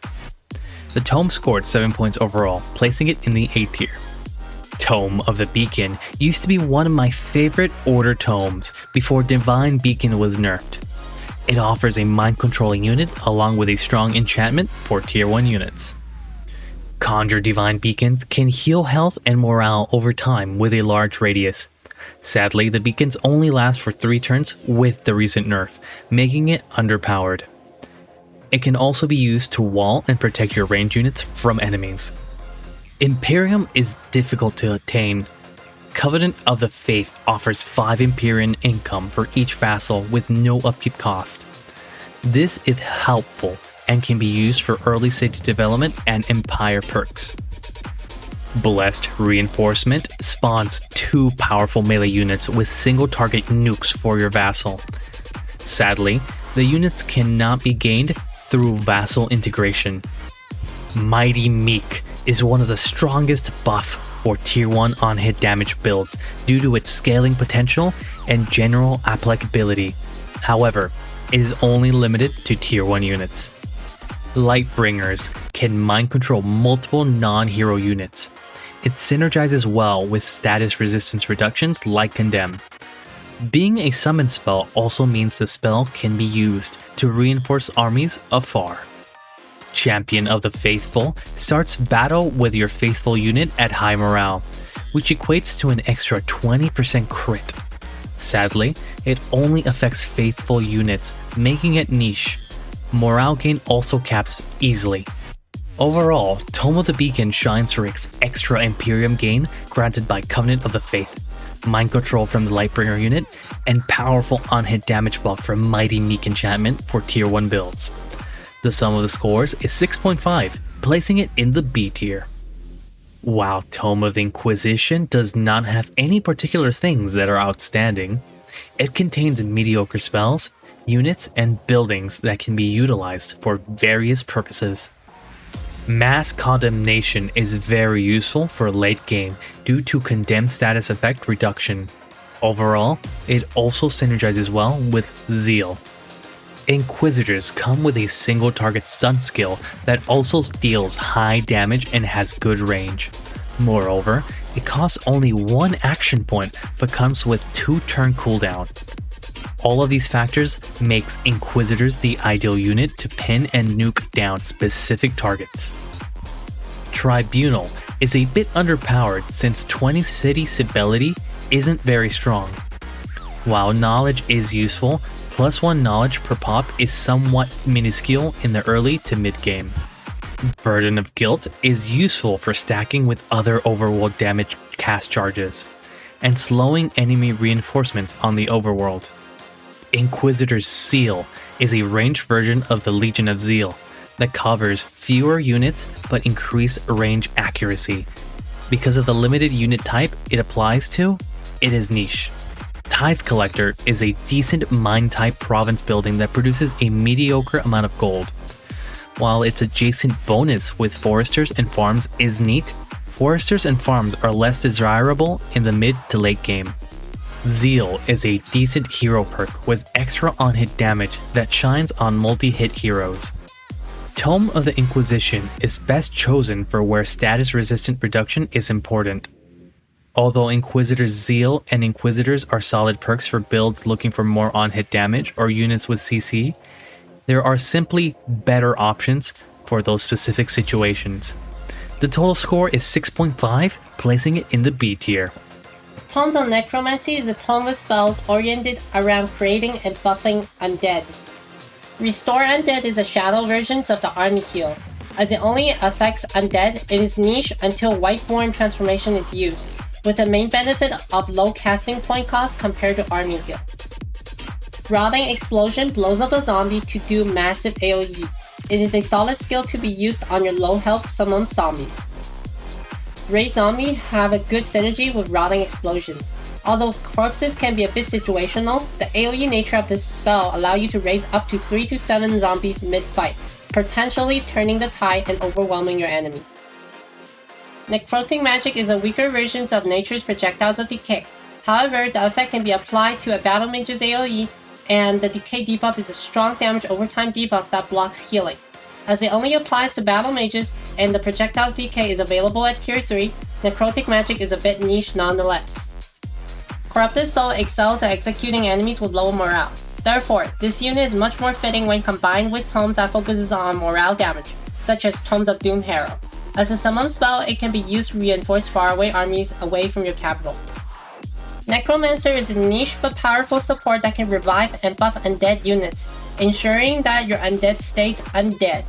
Speaker 1: The tome scored 7 points overall, placing it in the A tier. Tome of the Beacon used to be one of my favorite Order tomes before Divine Beacon was nerfed. It offers a mind-controlling unit along with a strong enchantment for tier 1 units. Conjure Divine Beacons can heal health and morale over time with a large radius. Sadly, the beacons only last for 3 turns with the recent nerf, making it underpowered. It can also be used to wall and protect your range units from enemies. Imperium is difficult to attain. Covenant of the Faith offers 5 Imperium income for each vassal with no upkeep cost. This is helpful and can be used for early city development and empire perks. Blessed Reinforcement spawns 2 powerful melee units with single target nukes for your vassal. Sadly, the units cannot be gained through vassal integration. Mighty Meek is one of the strongest buff for Tier 1 on-hit damage builds due to its scaling potential and general applicability. However, it is only limited to Tier 1 units. Lightbringers can mind control multiple non-hero units. It synergizes well with status resistance reductions like Condemn. Being a summon spell also means the spell can be used to reinforce armies afar. Champion of the Faithful starts battle with your Faithful unit at high morale, which equates to an extra 20% crit. Sadly, it only affects Faithful units, making it niche. Morale gain also caps easily. Overall, Tome of the Beacon shines for its extra Imperium gain granted by Covenant of the Faith, mind control from the Lightbringer unit, and powerful on-hit damage buff from Mighty Meek enchantment for Tier 1 builds. The sum of the scores is 6.5, placing it in the B tier. While Tome of the Inquisition does not have any particular things that are outstanding, it contains mediocre spells, units, and buildings that can be utilized for various purposes. Mass Condemnation is very useful for late game due to Condemned status effect reduction. Overall, it also synergizes well with Zeal. Inquisitors come with a single target stun skill that also deals high damage and has good range. Moreover, it costs only 1 action point but comes with 2 turn cooldown. All of these factors makes Inquisitors the ideal unit to pin and nuke down specific targets. Tribunal is a bit underpowered since 20 city stability isn't very strong. While knowledge is useful, +1 knowledge per pop is somewhat minuscule in the early to mid game. Burden of Guilt is useful for stacking with other overworld damage cast charges, and slowing enemy reinforcements on the overworld. Inquisitor's Seal is a ranged version of the Legion of Zeal that covers fewer units but increased range accuracy. Because of the limited unit type it applies to, it is niche. Tithe Collector is a decent mine type province building that produces a mediocre amount of gold. While its adjacent bonus with foresters and farms is neat, foresters and farms are less desirable in the mid to late game. Zeal is a decent hero perk with extra on-hit damage that shines on multi-hit heroes. Tome of the Inquisition is best chosen for where status resistant reduction is important. Although Inquisitor's Zeal and Inquisitors are solid perks for builds looking for more on-hit damage or units with CC, there are simply better options for those specific situations. The total score is 6.5, placing it in the B tier.
Speaker 2: Tomes of Necromancy is a tome with spells oriented around creating and buffing undead. Restore Undead is a shadow version of the Ai.Mi heal. As it only affects undead, it is niche until Whiteborn transformation is used, with the main benefit of low casting point cost compared to Ai.Mi heal. Rotting Explosion blows up a zombie to do massive AoE. It is a solid skill to be used on your low health summoned zombies. Raid Zombie have a good synergy with Rotting Explosions. Although corpses can be a bit situational, the AoE nature of this spell allows you to raise up to 3 to 7 zombies mid-fight, potentially turning the tide and overwhelming your enemy. Necrotic Magic is a weaker version of Nature's Projectiles of Decay. However, the effect can be applied to a Battle Mage's AoE, and the Decay debuff is a strong damage overtime debuff that blocks healing. As it only applies to Battle Mages, and the Projectile Decay is available at Tier 3, Necrotic Magic is a bit niche nonetheless. Corrupted Soul excels at executing enemies with low morale. Therefore, this unit is much more fitting when combined with tomes that focuses on morale damage, such as Tomes of Doom Harrow. As a summon spell, it can be used to reinforce faraway armies away from your capital. Necromancer is a niche but powerful support that can revive and buff undead units, ensuring that your undead stays undead.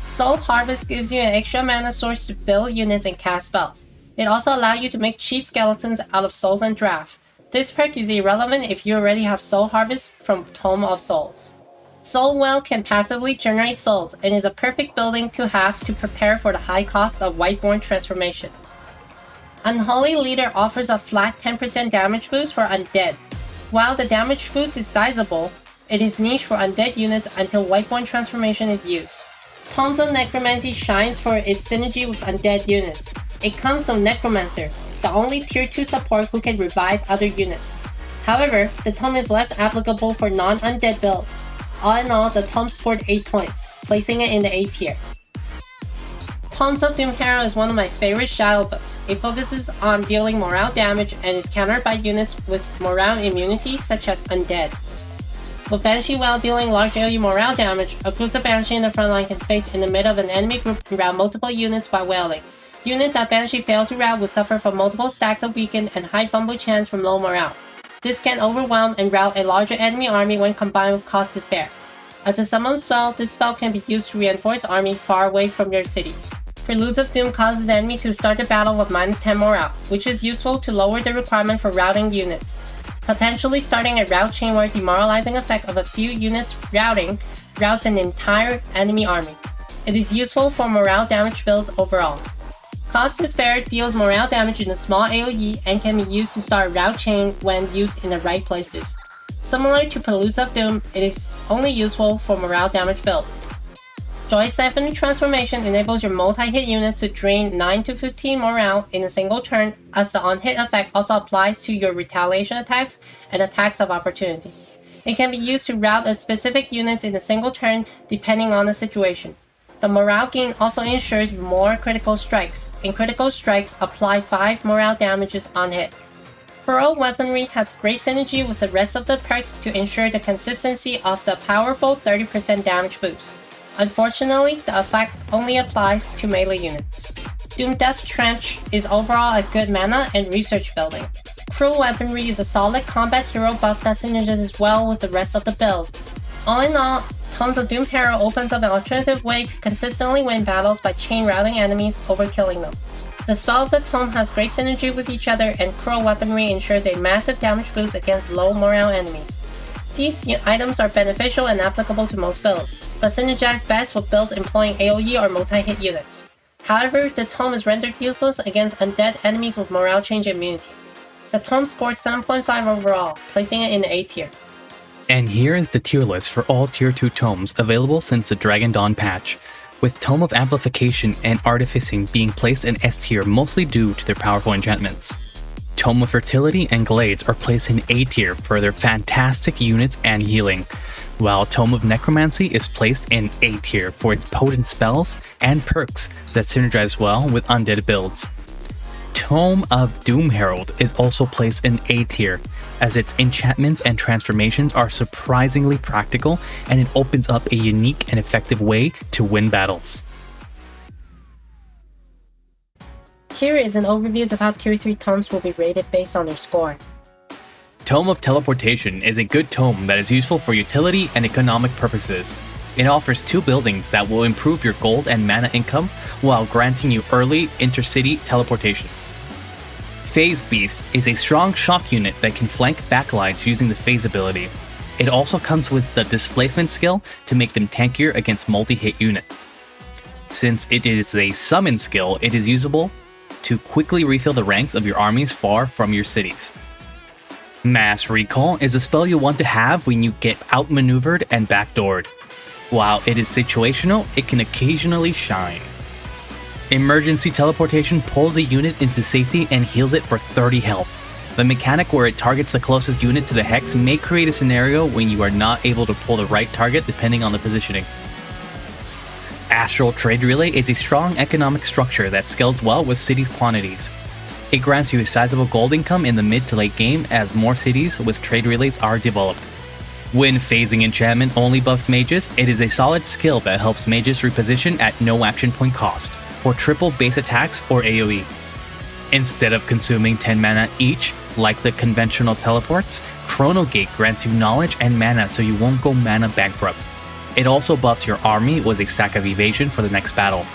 Speaker 2: Soul Harvest gives you an extra mana source to build units and cast spells. It also allows you to make cheap skeletons out of souls and draft. This perk is irrelevant if you already have Soul Harvest from Tome of Souls. Soul Well can passively generate souls and is a perfect building to have to prepare for the high cost of Whiteborn transformation. Unholy Leader offers a flat 10% damage boost for undead. While the damage boost is sizable, it is niche for undead units until Whiteborn transformation is used. Tomes of Necromancy shines for its synergy with undead units. It comes from Necromancer, the only tier 2 support who can revive other units. However, the Tome is less applicable for non-undead builds. All in all, the Tome scored 8 points, placing it in the A tier. Tomes of Doom Hero is one of my favorite Shadow builds. It focuses on dealing morale damage and is countered by units with morale immunity such as Undead. With Banshee while dealing large AoE morale damage, a group of Banshee in the front line can face in the middle of an enemy group and rout multiple units by wailing. Unit that Banshee failed to rout will suffer from multiple stacks of weaken and high fumble chance from low morale. This can overwhelm and rout a larger enemy army when combined with Cause Despair. As a summon spell, this spell can be used to reinforce army far away from your cities. Preludes of Doom causes enemy to start the battle with minus 10 morale, which is useful to lower the requirement for routing units, potentially starting a rout chain where demoralizing effect of a few units routing routs an entire enemy army. It is useful for morale damage builds overall. Cause Despair deals morale damage in a small AoE and can be used to start a rout chain when used in the right places. Similar to Preludes of Doom, it is only useful for morale damage builds. Joy Siphon Transformation enables your multi-hit units to drain 9 to 15 morale in a single turn, as the on-hit effect also applies to your retaliation attacks and attacks of opportunity. It can be used to rout a specific units in a single turn depending on the situation. The morale gain also ensures more critical strikes, and critical strikes apply 5 morale damages on hit. Pearl Weaponry has great synergy with the rest of the perks to ensure the consistency of the powerful 30% damage boost. Unfortunately, the effect only applies to melee units. Doom Death Trench is overall a good mana and research building. Cruel Weaponry is a solid combat hero buff that synergizes well with the rest of the build. All in all, Tomes of Doom Hero opens up an alternative way to consistently win battles by chain routing enemies over killing them. The spell of the Tome has great synergy with each other, and Cruel Weaponry ensures a massive damage boost against low morale enemies. These items are beneficial and applicable to most builds, but synergize best with builds employing AoE or multi-hit units. However, the Tome is rendered useless against undead enemies with morale change immunity. The Tome scored 7.5 overall, placing it in the A tier.
Speaker 1: And here is the tier list for all Tier 2 tomes available since the Dragon Dawn patch, with Tome of Amplification and Artificing being placed in S tier mostly due to their powerful enchantments. Tome of Fertility and Glades are placed in A tier for their fantastic units and healing, while Tome of Necromancy is placed in A tier for its potent spells and perks that synergize well with undead builds. Tome of Doom Herald is also placed in A tier, as its enchantments and transformations are surprisingly practical and it opens up a unique and effective way to win battles.
Speaker 2: Here is an overview of how Tier 3 tomes will be rated based on their score.
Speaker 1: Tome of Teleportation is a good tome that is useful for utility and economic purposes. It offers 2 buildings that will improve your gold and mana income while granting you early intercity teleportations. Phase Beast is a strong shock unit that can flank backlines using the Phase ability. It also comes with the displacement skill to make them tankier against multi-hit units. Since it is a summon skill, it is usable to quickly refill the ranks of your armies far from your cities. Mass Recall is a spell you want to have when you get outmaneuvered and backdoored. While it is situational, it can occasionally shine. Emergency Teleportation pulls a unit into safety and heals it for 30 health. The mechanic where it targets the closest unit to the hex may create a scenario when you are not able to pull the right target depending on the positioning. Astral Trade Relay is a strong economic structure that scales well with cities' quantities. It grants you a sizable gold income in the mid to late game as more cities with trade relays are developed. When phasing enchantment only buffs mages, it is a solid skill that helps mages reposition at no action point cost for triple base attacks or AoE. Instead of consuming 10 mana each, like the conventional teleports, Chrono Gate grants you knowledge and mana so you won't go mana bankrupt. It also buffs your army with a stack of evasion for the next battle.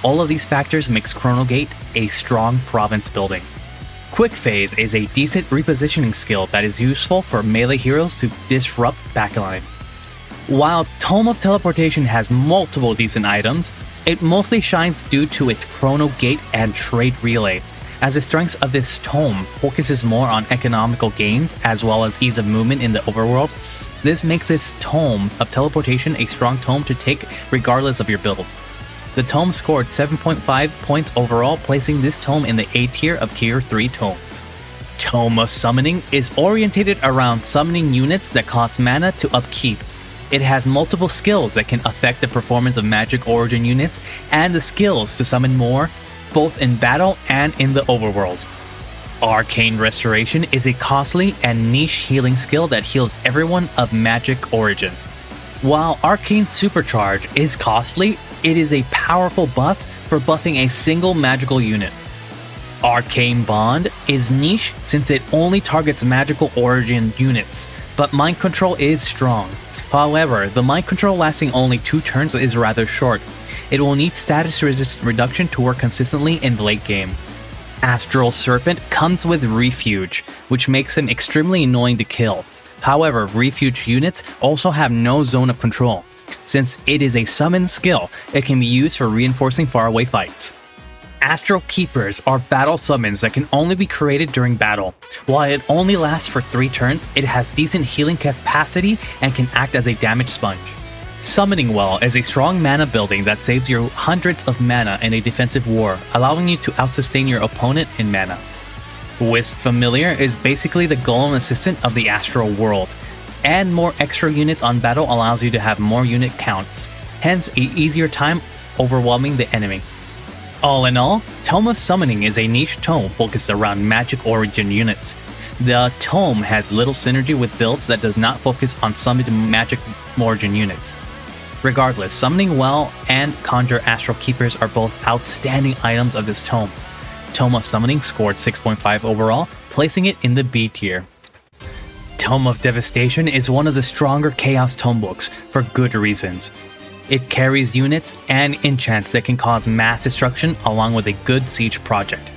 Speaker 1: All of these factors makes Chrono Gate a strong province building. Quick Phase is a decent repositioning skill that is useful for melee heroes to disrupt backline. While Tome of Teleportation has multiple decent items, it mostly shines due to its Chrono Gate and Trade Relay, as the strengths of this tome focuses more on economical gains as well as ease of movement in the overworld. This makes this Tome of Teleportation a strong tome to take regardless of your build. The tome scored 7.5 points overall, placing this tome in the A tier of tier 3 tomes. Tome of Summoning is orientated around summoning units that cost mana to upkeep. It has multiple skills that can affect the performance of magic origin units and the skills to summon more, both in battle and in the overworld. Arcane Restoration is a costly and niche healing skill that heals everyone of magic origin. While Arcane Supercharge is costly, it is a powerful buff for buffing a single magical unit. Arcane Bond is niche since it only targets magical origin units, but Mind Control is strong. However, the Mind Control lasting only 2 turns is rather short. It will need status resistance reduction to work consistently in the late game. Astral Serpent comes with Refuge, which makes him extremely annoying to kill. However, Refuge units also have no zone of control. Since it is a summon skill, it can be used for reinforcing faraway fights. Astral Keepers are battle summons that can only be created during battle. While it only lasts for 3 turns, it has decent healing capacity and can act as a damage sponge. Summoning Well is a strong mana building that saves you hundreds of mana in a defensive war, allowing you to outsustain your opponent in mana. Wisp Familiar is basically the golem assistant of the astral world. Add more extra units on battle allows you to have more unit counts, hence an easier time overwhelming the enemy. All in all, Tome of Summoning is a niche tome focused around magic origin units. The tome has little synergy with builds that does not focus on summoned magic origin units. Regardless, Summoning Well and Conjure Astral Keepers are both outstanding items of this tome. Tome of Summoning scored 6.5 overall, placing it in the B tier. Tome of Devastation is one of the stronger Chaos tome books, for good reasons. It carries units and enchants that can cause mass destruction along with a good siege project.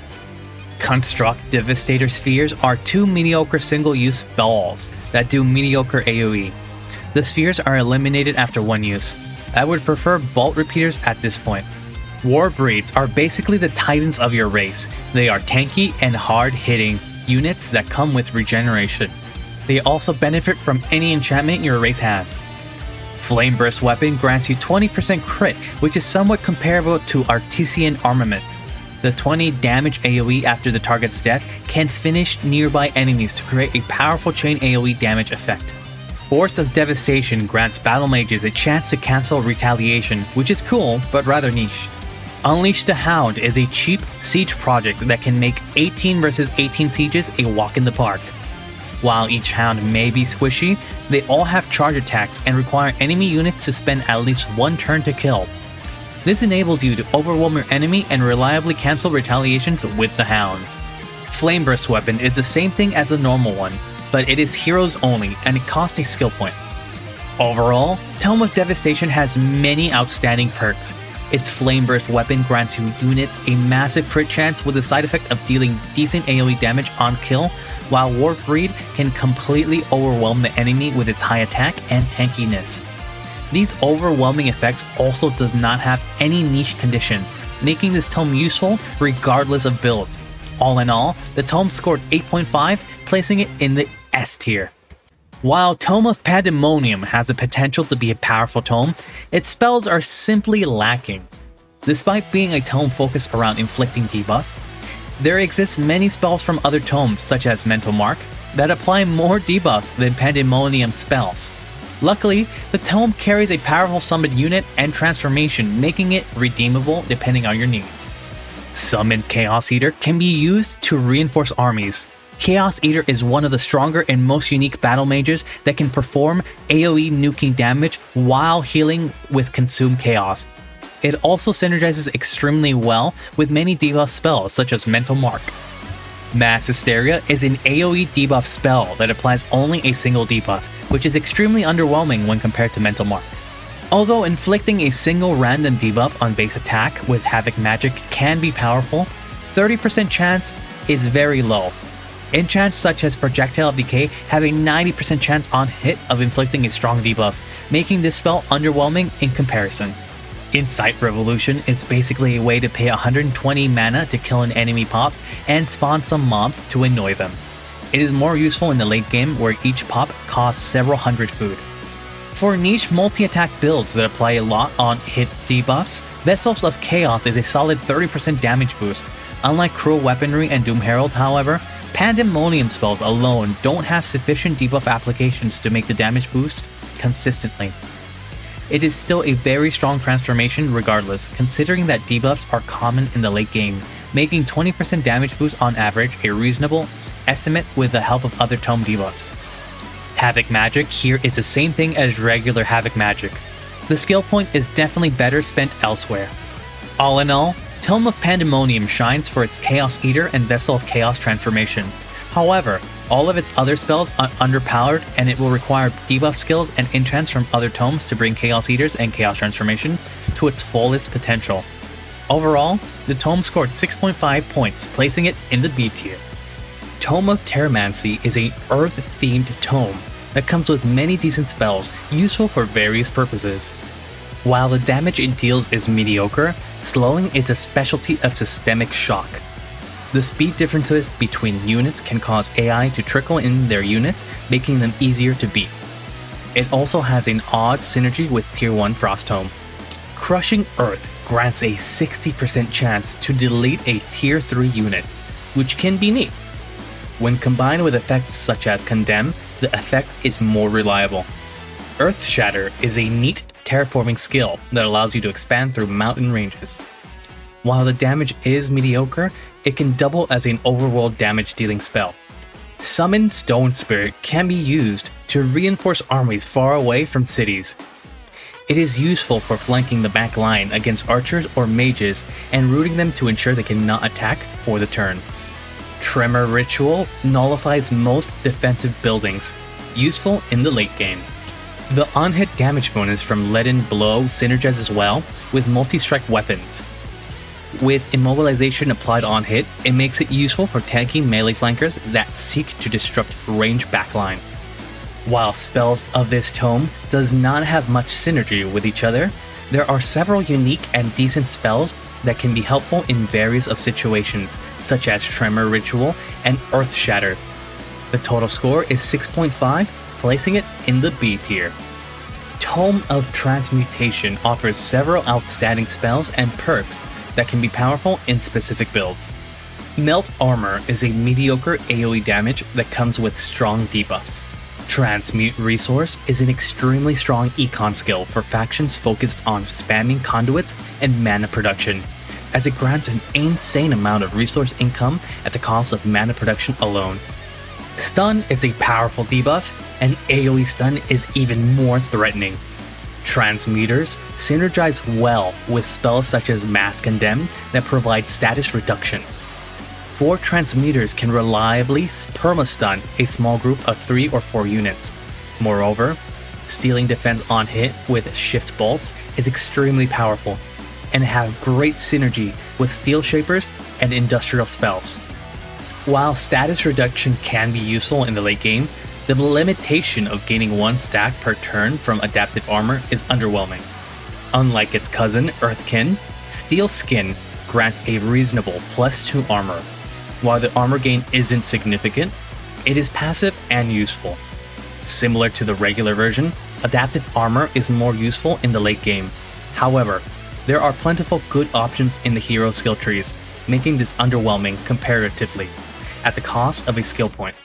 Speaker 1: Construct Devastator Spheres are 2 mediocre single-use balls that do mediocre AoE. The spheres are eliminated after 1 use. I would prefer bolt repeaters at this point. War Breeds are basically the titans of your race. They are tanky and hard-hitting units that come with regeneration. They also benefit from any enchantment your race has. Flame Burst Weapon grants you 20% crit, which is somewhat comparable to Artesian Armament. The 20 damage AoE after the target's death can finish nearby enemies to create a powerful chain AoE damage effect. Force of Devastation grants battle mages a chance to cancel retaliation, which is cool, but rather niche. Unleash the Hound is a cheap siege project that can make 18 versus 18 sieges a walk in the park. While each Hound may be squishy, they all have charge attacks and require enemy units to spend at least 1 turn to kill. This enables you to overwhelm your enemy and reliably cancel retaliations with the Hounds. Flame Burst Weapon is the same thing as the normal one, but it is heroes only and it costs a skill point. Overall, Tome of Devastation has many outstanding perks. Its Flame Burst Weapon grants you units a massive crit chance with the side effect of dealing decent AoE damage on kill, while Warp Breed can completely overwhelm the enemy with its high attack and tankiness. These overwhelming effects also does not have any niche conditions, making this tome useful regardless of builds. All in all, the tome scored 8.5, placing it in the S tier. While Tome of Pandemonium has the potential to be a powerful tome, its spells are simply lacking. Despite being a tome focused around inflicting debuff, there exist many spells from other tomes such as Mental Mark that apply more debuff than Pandemonium spells. Luckily, the tome carries a powerful summoned unit and transformation, making it redeemable depending on your needs. Summoned Chaos Eater can be used to reinforce armies. Chaos Eater is one of the stronger and most unique battle mages that can perform AoE nuking damage while healing with Consume Chaos. It also synergizes extremely well with many debuff spells such as Mental Mark. Mass Hysteria is an AoE debuff spell that applies only a single debuff, which is extremely underwhelming when compared to Mental Mark. Although inflicting a single random debuff on base attack with Havoc magic can be powerful, 30% chance is very low. Enchants such as Projectile of Decay have a 90% chance on hit of inflicting a strong debuff, making this spell underwhelming in comparison. Insight Revolution is basically a way to pay 120 mana to kill an enemy pop and spawn some mobs to annoy them. It is more useful in the late game where each pop costs several hundred food. For niche multi-attack builds that apply a lot on hit debuffs, Vessels of Chaos is a solid 30% damage boost. Unlike Cruel Weaponry and Doom Herald, however, Pandemonium spells alone don't have sufficient debuff applications to make the damage boost consistently. It is still a very strong transformation regardless, considering that debuffs are common in the late game, making 20% damage boost on average a reasonable estimate with the help of other tome debuffs. Havoc Magic here is the same thing as regular Havoc Magic. The skill point is definitely better spent elsewhere. All in all, Tome of Pandemonium shines for its Chaos Eater and Vessel of Chaos transformation. However, all of its other spells are underpowered and it will require debuff skills and enchants from other tomes to bring Chaos Eaters and Chaos transformation to its fullest potential. Overall, the tome scored 6.5 points, placing it in the B tier. Tome of Terramancy is a Earth-themed tome that comes with many decent spells, useful for various purposes. While the damage it deals is mediocre, slowing is a specialty of Systemic Shock. The speed differences between units can cause AI to trickle in their units, making them easier to beat. It also has an odd synergy with Tier 1 Frost Tome. Crushing Earth grants a 60% chance to delete a Tier 3 unit, which can be neat. When combined with effects such as Condemn, the effect is more reliable. Earth Shatter is a neat terraforming skill that allows you to expand through mountain ranges. While the damage is mediocre, it can double as an overworld damage dealing spell. Summon Stone Spirit can be used to reinforce armies far away from cities. It is useful for flanking the back line against archers or mages and rooting them to ensure they cannot attack for the turn. Tremor Ritual nullifies most defensive buildings, useful in the late game. The on-hit damage bonus from Leaden Blow synergizes as well with multi-strike weapons. With immobilization applied on hit, it makes it useful for tanking melee flankers that seek to disrupt range backline. While spells of this tome does not have much synergy with each other, there are several unique and decent spells that can be helpful in various of situations, such as Tremor Ritual and Earth Shatter. The total score is 6.5, placing it in the B tier. Tome of Transmutation offers several outstanding spells and perks that can be powerful in specific builds. Melt Armor is a mediocre AoE damage that comes with strong debuff. Transmute Resource is an extremely strong econ skill for factions focused on spamming conduits and mana production, as it grants an insane amount of resource income at the cost of mana production alone. Stun is a powerful debuff, and AoE Stun is even more threatening. Transmuters synergize well with spells such as Mass Condemn that provide status reduction. 4 transmuters can reliably perma-stun a small group of 3 or 4 units. Moreover, stealing defense on hit with shift bolts is extremely powerful, and have great synergy with steel shapers and industrial spells. While status reduction can be useful in the late game, the limitation of gaining 1 stack per turn from adaptive armor is underwhelming. Unlike its cousin, Earthkin, Steel Skin grants a reasonable +2 armor. While the armor gain isn't significant, it is passive and useful. Similar to the regular version, adaptive armor is more useful in the late game. However, there are plentiful good options in the hero skill trees, making this underwhelming comparatively, at the cost of a skill point.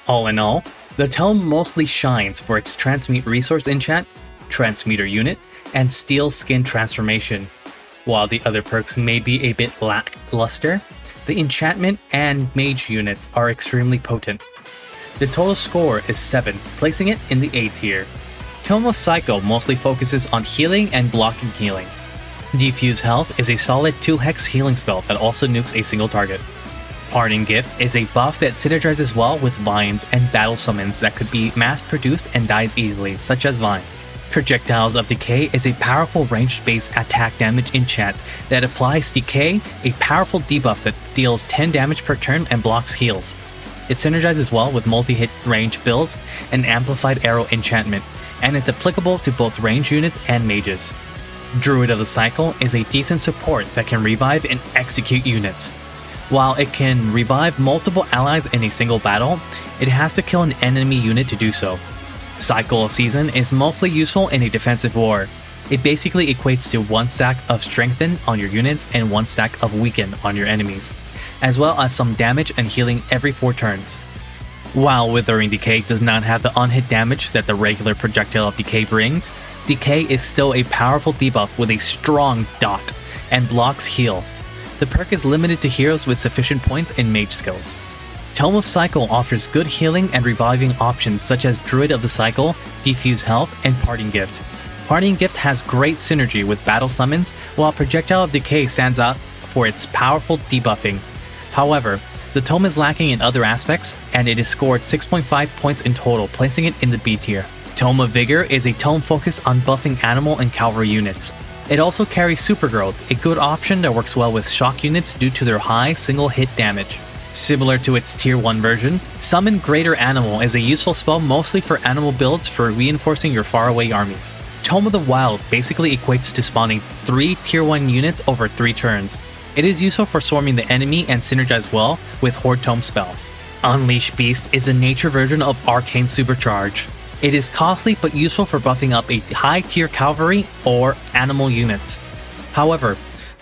Speaker 1: All in all, the tome mostly shines for its Transmute Resource enchant, Transmuter unit, and Steel Skin transformation. While the other perks may be a bit lackluster, the enchantment and mage units are extremely potent. The total score is 7, placing it in the A tier. Tome of Psycho mostly focuses on healing and blocking healing. Diffuse Health is a solid 2-hex healing spell that also nukes a single target. Parting Gift is a buff that synergizes well with vines and battle summons that could be mass-produced and dies easily, such as vines. Projectiles of Decay is a powerful ranged-based attack damage enchant that applies Decay, a powerful debuff that deals 10 damage per turn and blocks heals. It synergizes well with multi-hit range builds and amplified arrow enchantment, and is applicable to both range units and mages. Druid of the Cycle is a decent support that can revive and execute units. While it can revive multiple allies in a single battle, it has to kill an enemy unit to do so. Cycle of Season is mostly useful in a defensive war. It basically equates to 1 stack of Strengthen on your units and 1 stack of Weaken on your enemies, as well as some damage and healing every 4 turns. While Withering Decay does not have the unhit damage that the regular Projectile of Decay brings, Decay is still a powerful debuff with a strong dot and blocks heal. The perk is limited to heroes with sufficient points in mage skills. Tome of Cycle offers good healing and reviving options such as Druid of the Cycle, Defuse Health, and Parting Gift. Parting Gift has great synergy with battle summons, while Projectile of Decay stands out for its powerful debuffing. However, the tome is lacking in other aspects, and it is scored 6.5 points in total, placing it in the B tier. Tome of Vigor is a tome focused on buffing animal and cavalry units. It also carries Super Growth, a good option that works well with shock units due to their high single hit damage. Similar to its tier 1 version, Summon Greater Animal is a useful spell mostly for animal builds for reinforcing your faraway armies. Tome of the Wild basically equates to spawning 3 tier 1 units over 3 turns. It is useful for swarming the enemy and synergize well with Horde Tome spells. Unleash Beast is a nature version of Arcane Supercharge. It is costly but useful for buffing up a high tier cavalry or animal units. However,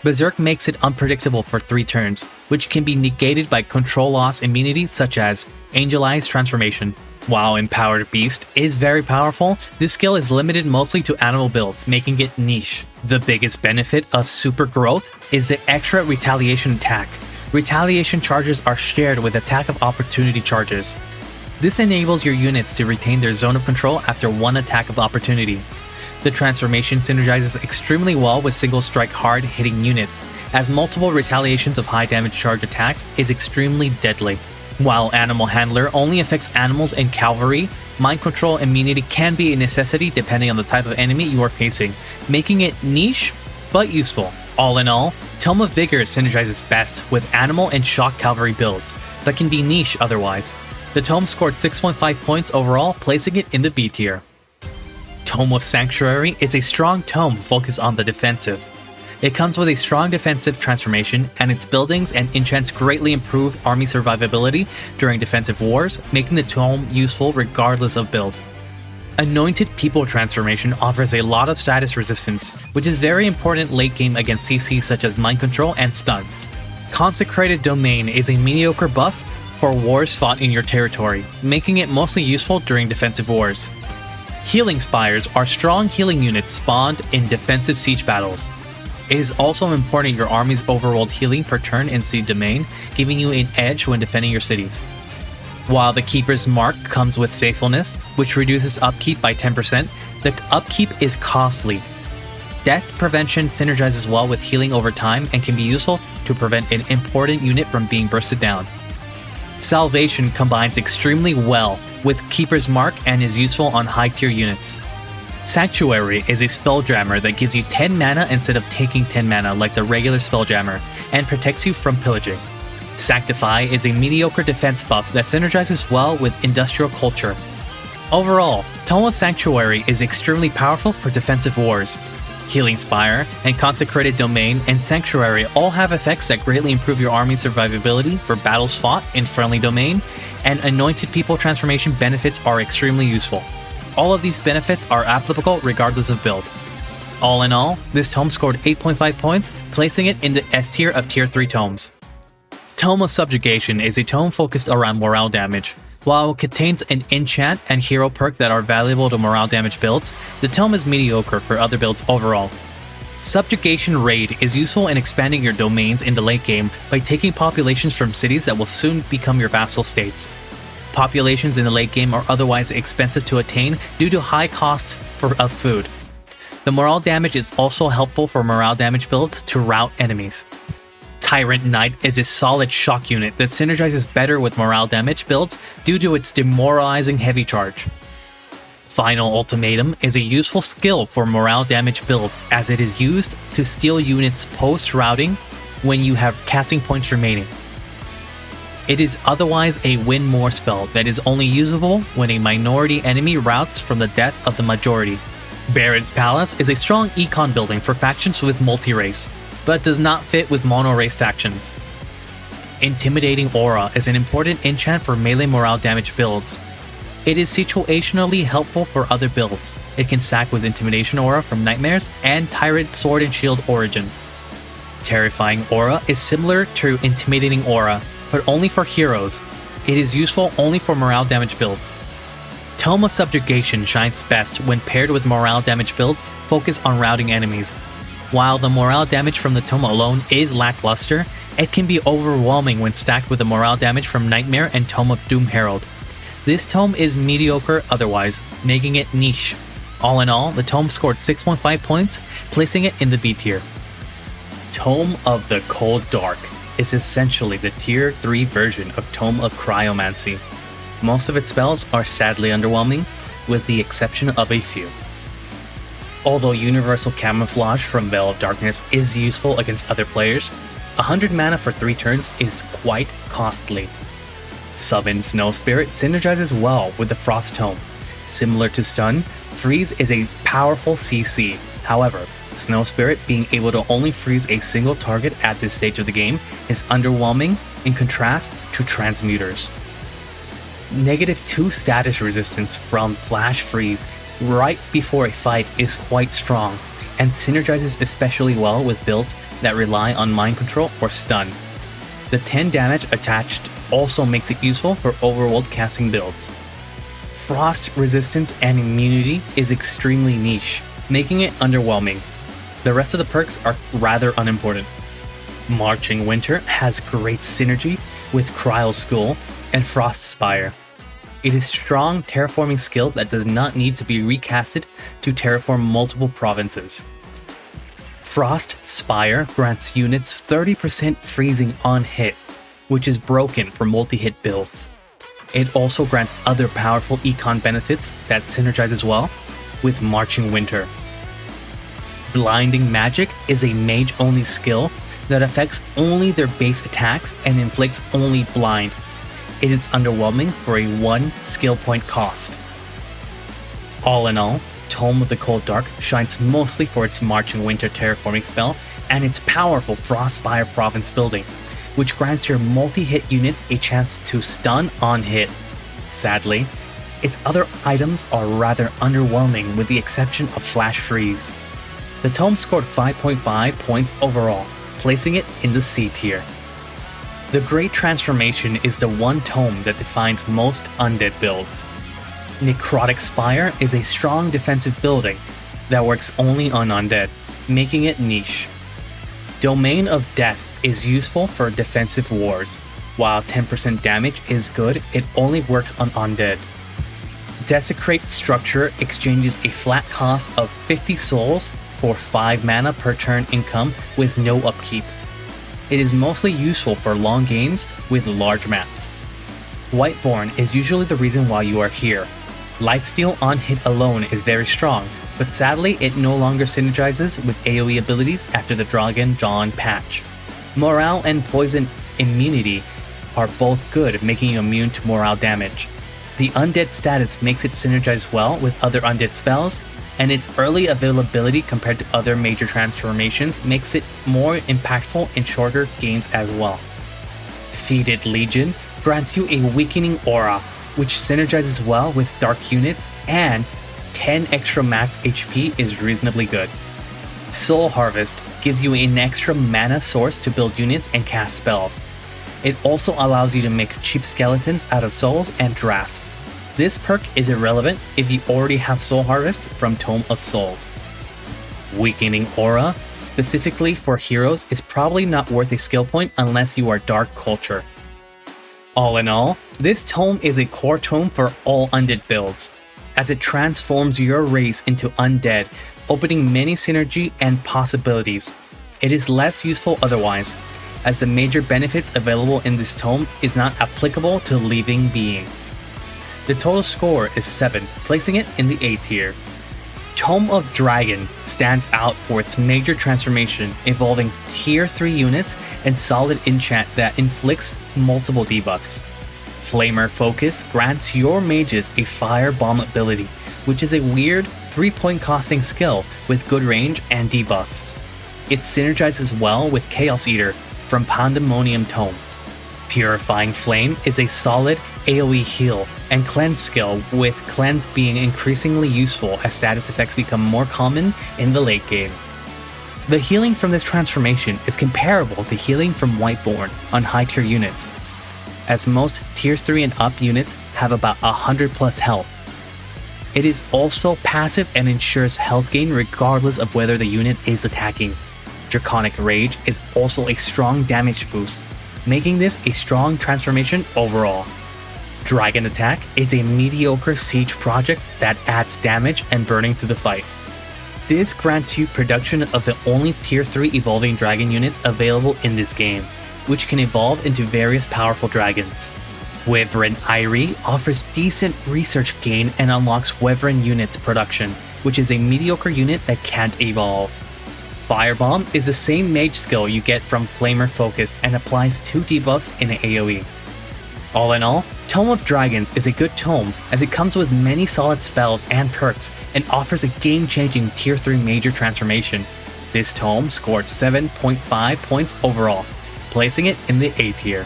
Speaker 1: Berserk makes it unpredictable for 3 turns, which can be negated by control loss immunity such as Angelized Transformation. While Empowered Beast is very powerful, this skill is limited mostly to animal builds, making it niche. The biggest benefit of Super Growth is the extra retaliation attack. Retaliation charges are shared with attack of opportunity charges. This enables your units to retain their zone of control after 1 attack of opportunity. The transformation synergizes extremely well with single strike hard hitting units, as multiple retaliations of high damage charge attacks is extremely deadly. While Animal Handler only affects animals and cavalry, mind control immunity can be a necessity depending on the type of enemy you are facing, making it niche but useful. All in all, Tome of Vigor synergizes best with animal and shock cavalry builds, but can be niche otherwise. The tome scored 6.5 points overall, placing it in the B tier. Tome of Sanctuary is a strong tome focused on the defensive. It comes with a strong defensive transformation, and its buildings and enchants greatly improve army survivability during defensive wars, making the tome useful regardless of build. Anointed People transformation offers a lot of status resistance, which is very important late game against CCs such as mind control and stuns. Consecrated Domain is a mediocre buff for wars fought in your territory, making it mostly useful during defensive wars. Healing Spires are strong healing units spawned in defensive siege battles. It is also important your army's overworld healing per turn in Siege Domain, giving you an edge when defending your cities. While the Keeper's Mark comes with Faithfulness, which reduces upkeep by 10%, the upkeep is costly. Death Prevention synergizes well with healing over time and can be useful to prevent an important unit from being bursted down. Salvation combines extremely well with Keeper's Mark and is useful on high tier units. Sanctuary is a Spelljammer that gives you 10 mana instead of taking 10 mana like the regular Spelljammer, and protects you from pillaging. Sanctify is a mediocre defense buff that synergizes well with Industrial Culture. Overall, Tome of Sanctuary is extremely powerful for defensive wars. Healing Spire and Consecrated Domain and Sanctuary all have effects that greatly improve your army's survivability for battles fought in friendly domain, and Anointed People transformation benefits are extremely useful. All of these benefits are applicable regardless of build. All in all, this tome scored 8.5 points, placing it in the S tier of tier 3 tomes. Tome of Subjugation is a tome focused around morale damage. While it contains an enchant and hero perk that are valuable to morale damage builds, the tome is mediocre for other builds overall. Subjugation Raid is useful in expanding your domains in the late game by taking populations from cities that will soon become your vassal states. Populations in the late game are otherwise expensive to attain due to high costs of food. The morale damage is also helpful for morale damage builds to rout enemies. Tyrant Knight is a solid shock unit that synergizes better with morale damage builds due to its demoralizing heavy charge. Final Ultimatum is a useful skill for morale damage builds as it is used to steal units post-routing when you have casting points remaining. It is otherwise a win more spell that is only usable when a minority enemy routs from the death of the majority. Baron's Palace is a strong econ building for factions with multi-race, but does not fit with mono-race factions. Intimidating Aura is an important enchant for melee morale damage builds. It is situationally helpful for other builds. It can stack with Intimidation Aura from Nightmares and Tyrant Sword and Shield Origin. Terrifying Aura is similar to Intimidating Aura, but only for heroes. It is useful only for morale damage builds. Tome of Subjugation shines best when paired with morale damage builds focused on routing enemies. While the morale damage from the Tome alone is lackluster, it can be overwhelming when stacked with the morale damage from Nightmare and Tome of Doom Herald. This tome is mediocre otherwise, making it niche. All in all, the tome scored 6.5 points, placing it in the B tier. Tome of the Cold Dark is essentially the tier 3 version of Tome of Cryomancy. Most of its spells are sadly underwhelming, with the exception of a few. Although Universal Camouflage from Veil of Darkness is useful against other players, 100 mana for 3 turns is quite costly. Summon Snow Spirit synergizes well with the Frost Tome. Similar to Stun, Freeze is a powerful CC. However, Snow Spirit being able to only freeze a single target at this stage of the game is underwhelming in contrast to Transmuters. -2 status resistance from Flash Freeze right before a fight is quite strong, and synergizes especially well with builds that rely on Mind Control or Stun. The 10 damage attached also makes it useful for overworld casting builds. Frost resistance and immunity is extremely niche, making it underwhelming. The rest of the perks are rather unimportant. Marching Winter has great synergy with Cryo School and Frost Spire. It is strong terraforming skill that does not need to be recasted to terraform multiple provinces. Frost Spire grants units 30% freezing on hit, which is broken for multi-hit builds. It also grants other powerful econ benefits that synergize as well with Marching Winter. Blinding Magic is a mage-only skill that affects only their base attacks and inflicts only blind. It is underwhelming for a 1 skill point cost. All in all, Tome of the Cold Dark shines mostly for its Marching Winter terraforming spell and its powerful Frostspire province building, which grants your multi-hit units a chance to stun on hit. Sadly, its other items are rather underwhelming with the exception of Flash Freeze. The tome scored 5.5 points overall, placing it in the C tier. The Great Transformation is the one tome that defines most undead builds. Necrotic Spire is a strong defensive building that works only on undead, making it niche. Domain of Death is useful for defensive wars. While 10% damage is good, it only works on undead. Desecrate Structure exchanges a flat cost of 50 souls for 5 mana per turn income with no upkeep. It is mostly useful for long games with large maps. Whiteborn is usually the reason why you are here. Lifesteal on hit alone is very strong, but sadly it no longer synergizes with AoE abilities after the Dragon Dawn patch. Morale and Poison immunity are both good, making you immune to morale damage. The undead status makes it synergize well with other undead spells, and its early availability compared to other major transformations makes it more impactful in shorter games as well. Feated Legion grants you a weakening aura, which synergizes well with dark units, and 10 extra max HP is reasonably good. Soul Harvest gives you an extra mana source to build units and cast spells. It also allows you to make cheap skeletons out of souls and draft. This perk is irrelevant if you already have Soul Harvest from Tome of Souls. Weakening Aura, specifically for heroes, is probably not worth a skill point unless you are Dark Culture. All in all, this tome is a core tome for all undead builds, as it transforms your race into undead, opening many synergy and possibilities. It is less useful otherwise, as the major benefits available in this tome is not applicable to living beings. The total score is 7, placing it in the A tier. Tome of Dragon stands out for its major transformation involving tier 3 units and solid enchant that inflicts multiple debuffs. Flamer Focus grants your mages a Fire Bomb ability, which is a weird 3-point costing skill with good range and debuffs. It synergizes well with Chaos Eater from Pandemonium Tome. Purifying Flame is a solid AoE heal and cleanse skill, with cleanse being increasingly useful as status effects become more common in the late game. The healing from this transformation is comparable to healing from Whiteborn on high tier units, as most tier 3 and up units have about 100 plus health. It is also passive and ensures health gain regardless of whether the unit is attacking. Draconic Rage is also a strong damage boost, making this a strong transformation overall. Dragon Attack is a mediocre siege project that adds damage and burning to the fight. This grants you production of the only tier 3 evolving dragon units available in this game, which can evolve into various powerful dragons. Wyvern Ai.Mi offers decent research gain and unlocks Wyvern units production, which is a mediocre unit that can't evolve. Firebomb is the same mage skill you get from Flamer Focus and applies 2 debuffs in an AoE. All in all, Tome of Dragons is a good tome as it comes with many solid spells and perks and offers a game-changing tier 3 major transformation. This tome scored 7.5 points overall, placing it in the A tier.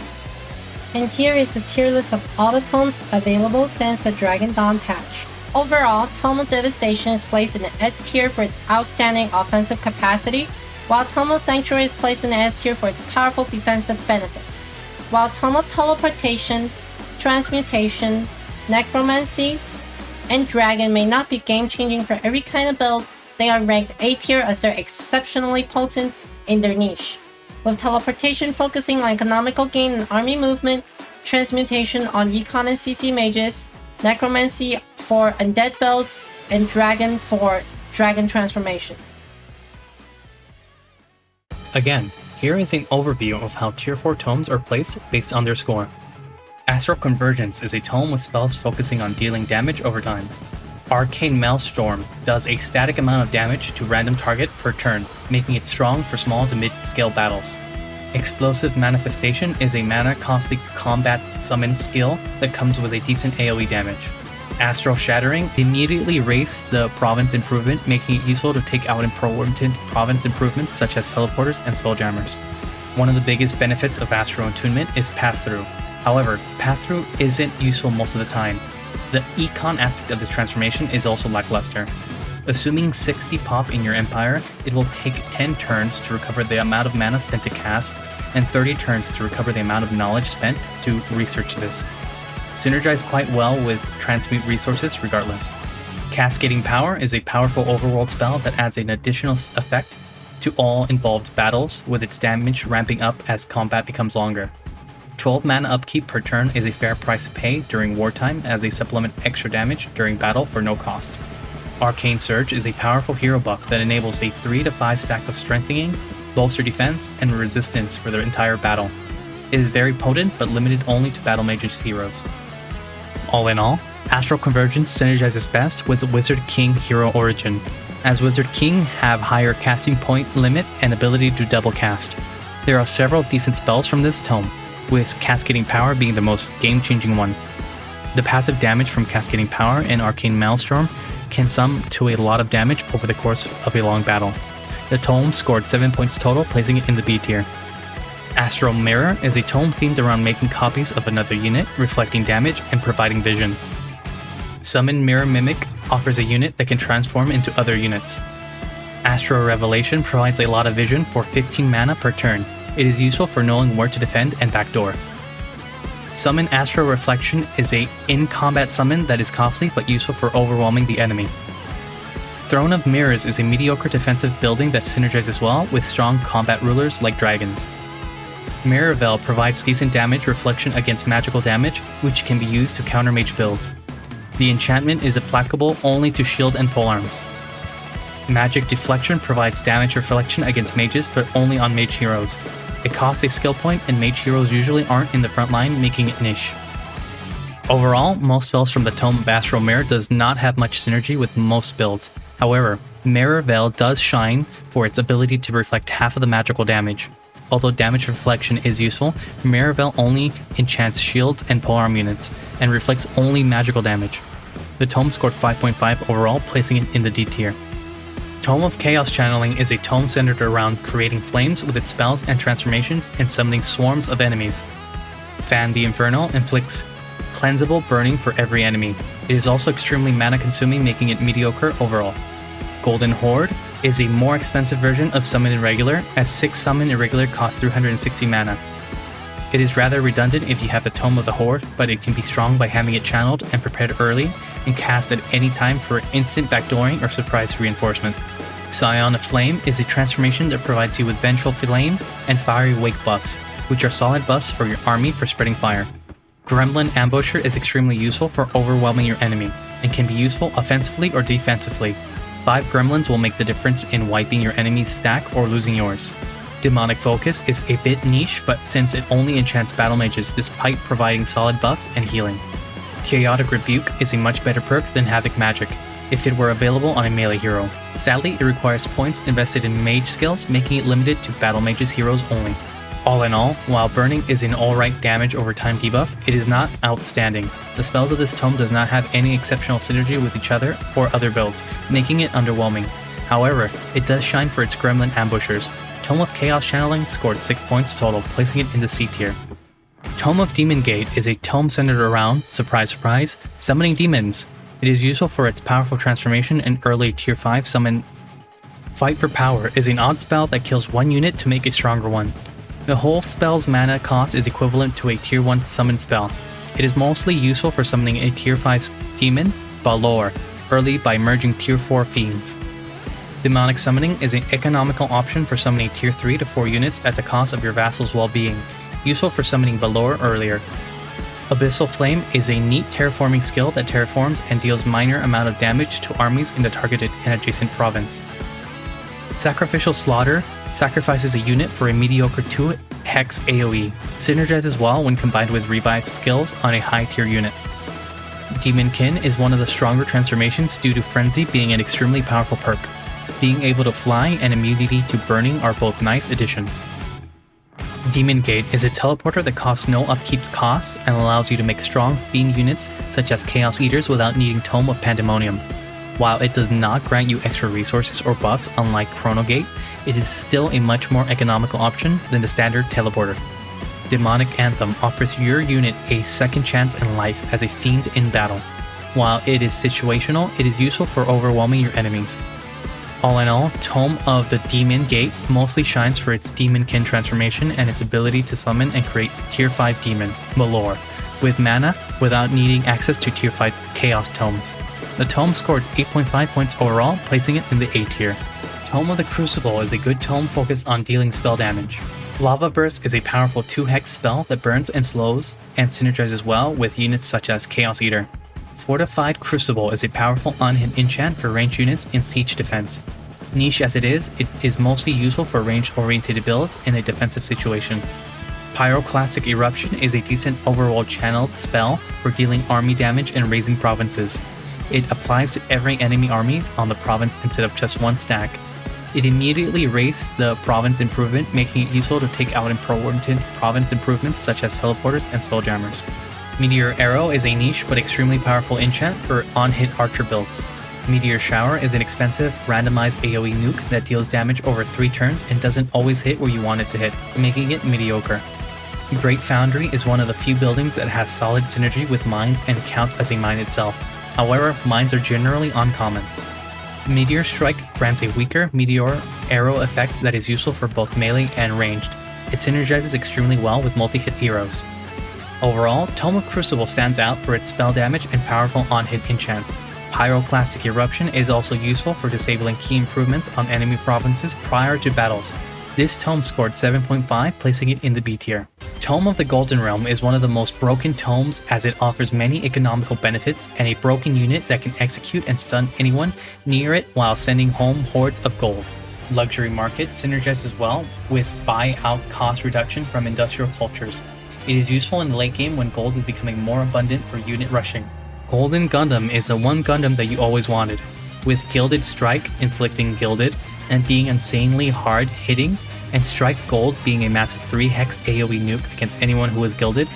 Speaker 2: And here is a tier list of all the tomes available since the Dragon Dawn patch. Overall, Tome of Devastation is placed in the S tier for its outstanding offensive capacity, while Tome of Sanctuary is placed in the S tier for its powerful defensive benefits. While Tome of Teleportation, Transmutation, Necromancy, and Dragon may not be game-changing for every kind of build, they are ranked A tier as they're exceptionally potent in their niche, with Teleportation focusing on economical gain and army movement, Transmutation on Econ and CC mages, Necromancy for undead builds, and Dragon for dragon transformation.
Speaker 1: Again, here is an overview of how tier 4 tomes are placed based on their score. Astral Convergence is a tome with spells focusing on dealing damage over time. Arcane Maelstrom does a static amount of damage to random target per turn, making it strong for small to mid-scale battles. Explosive Manifestation is a mana-costly combat summon skill that comes with a decent AoE damage. Astral Shattering immediately raises the province improvement, making it useful to take out important province improvements such as teleporters and spelljammers. One of the biggest benefits of Astral Attunement is Pass-Through. However, Pass-Through isn't useful most of the time. The econ aspect of this transformation is also lackluster. Assuming 60 pop in your empire, it will take 10 turns to recover the amount of mana spent to cast, and 30 turns to recover the amount of knowledge spent to research this. Synergize quite well with transmute resources regardless. Cascading Power is a powerful overworld spell that adds an additional effect to all involved battles, with its damage ramping up as combat becomes longer. 12 mana upkeep per turn is a fair price to pay during wartime as they supplement extra damage during battle for no cost. Arcane Surge is a powerful hero buff that enables a 3 to 5 stack of strengthening, bolster defense, and resistance for the entire battle. It is very potent but limited only to battle mages heroes. All in all, Astral Convergence synergizes best with Wizard King hero origin, as Wizard King have higher casting point limit and ability to double cast. There are several decent spells from this tome, with Cascading Power being the most game-changing one. The passive damage from Cascading Power and Arcane Maelstrom can sum to a lot of damage over the course of a long battle. The tome scored 7 points total, placing it in the B tier. Astral Mirror is a tome themed around making copies of another unit, reflecting damage and providing vision. Summon Mirror Mimic offers a unit that can transform into other units. Astral Revelation provides a lot of vision for 15 mana per turn. It is useful for knowing where to defend and backdoor. Summon Astral Reflection is a in-combat summon that is costly but useful for overwhelming the enemy. Throne of Mirrors is a mediocre defensive building that synergizes well with strong combat rulers like dragons. Mirror Veil provides decent damage reflection against magical damage, which can be used to counter mage builds. The enchantment is applicable only to shield and polearms. Magic Deflection provides damage reflection against mages but only on mage heroes. It costs a skill point and mage heroes usually aren't in the front line, making it niche. Overall, most spells from the Tome of Astral Mirror does not have much synergy with most builds. However, Mirror Veil does shine for its ability to reflect half of the magical damage. Although damage reflection is useful, Mirror Veil only enchants shields and polearm units, and reflects only magical damage. The tome scored 5.5 overall, placing it in the D tier. Tome of Chaos Channeling is a tome centered around creating flames with its spells and transformations and summoning swarms of enemies. Fan the Inferno inflicts cleansable burning for every enemy. It is also extremely mana consuming, making it mediocre overall. Golden Horde is a more expensive version of Summon Irregular, as 6 Summon Irregular costs 360 mana. It is rather redundant if you have the Tome of the Horde, but it can be strong by having it channeled and prepared early and cast at any time for instant backdooring or surprise reinforcement. Scion of Flame is a transformation that provides you with Vengeful Flame and Fiery Wake buffs, which are solid buffs for your army for spreading fire. Gremlin Ambusher is extremely useful for overwhelming your enemy, and can be useful offensively or defensively. 5 gremlins will make the difference in wiping your enemy's stack or losing yours. Demonic Focus is a bit niche, but since it only enchants battle mages despite providing solid buffs and healing. Chaotic Rebuke is a much better perk than Havoc Magic, if it were available on a melee hero. Sadly, it requires points invested in mage skills, making it limited to battle mages heroes only. All in all, while Burning is an alright damage over time debuff, it is not outstanding. The spells of this tome does not have any exceptional synergy with each other or other builds, making it underwhelming. However, it does shine for its Gremlin Ambushers. Tome of Chaos Channeling scored 6 points total, placing it in the C tier. Tome of Demon Gate is a tome centered around, surprise surprise, summoning demons. It is useful for its powerful transformation and early tier 5 summon. Fight for Power is an odd spell that kills one unit to make a stronger one. The whole spell's mana cost is equivalent to a tier 1 summon spell. It is mostly useful for summoning a tier 5 demon, Balor, early by merging tier 4 fiends. Demonic Summoning is an economical option for summoning tier 3 to 4 units at the cost of your vassal's well-being, useful for summoning Balor earlier. Abyssal Flame is a neat terraforming skill that terraforms and deals minor amount of damage to armies in the targeted and adjacent province. Sacrificial Slaughter sacrifices a unit for a mediocre 2 hex AoE, synergizes well when combined with revived skills on a high tier unit. Demon Kin is one of the stronger transformations due to Frenzy being an extremely powerful perk. Being able to fly and immunity to burning are both nice additions. Demon Gate is a teleporter that costs no upkeep costs and allows you to make strong fiend units such as Chaos Eaters without needing Tome of Pandemonium. While it does not grant you extra resources or buffs unlike Chrono Gate, it is still a much more economical option than the standard teleporter. Demonic Anthem offers your unit a second chance in life as a fiend in battle. While it is situational, it is useful for overwhelming your enemies. All in all, Tome of the Demon Gate mostly shines for its Demon Kin transformation and its ability to summon and create tier 5 demon, Balor, with mana without needing access to tier 5 Chaos Tomes. The tome scores 8.5 points overall, placing it in the A tier. Tome of the Crucible is a good tome focused on dealing spell damage. Lava Burst is a powerful 2 hex spell that burns and slows, and synergizes well with units such as Chaos Eater. Fortified Crucible is a powerful unhit enchant for ranged units in siege defense. Niche as it is mostly useful for range-oriented builds in a defensive situation. Pyroclastic Eruption is a decent overall channeled spell for dealing army damage and raising provinces. It applies to every enemy army on the province instead of just one stack. It immediately raises the province improvement, making it useful to take out important province improvements such as teleporters and spelljammers. Meteor Arrow is a niche but extremely powerful enchant for on-hit archer builds. Meteor Shower is an expensive, randomized AoE nuke that deals damage over 3 turns and doesn't always hit where you want it to hit, making it mediocre. Great Foundry is one of the few buildings that has solid synergy with mines and counts as a mine itself. However, mines are generally uncommon. Meteor Strike grants a weaker Meteor Arrow effect that is useful for both melee and ranged. It synergizes extremely well with multi-hit heroes. Overall, Tome of Crucible stands out for its spell damage and powerful on-hit enchants. Pyroclastic Eruption is also useful for disabling key improvements on enemy provinces prior to battles. This tome scored 7.5, placing it in the B tier. Tome of the Golden Realm is one of the most broken tomes as it offers many economical benefits and a broken unit that can execute and stun anyone near it while sending home hordes of gold. Luxury Market synergizes well with buy-out cost reduction from industrial cultures. It is useful in the late game when gold is becoming more abundant for unit rushing. Golden Gundam is the one Gundam that you always wanted, with Gilded Strike inflicting Gilded and being insanely hard hitting, and Strike Gold being a massive 3 hex AoE nuke against anyone who is gilded.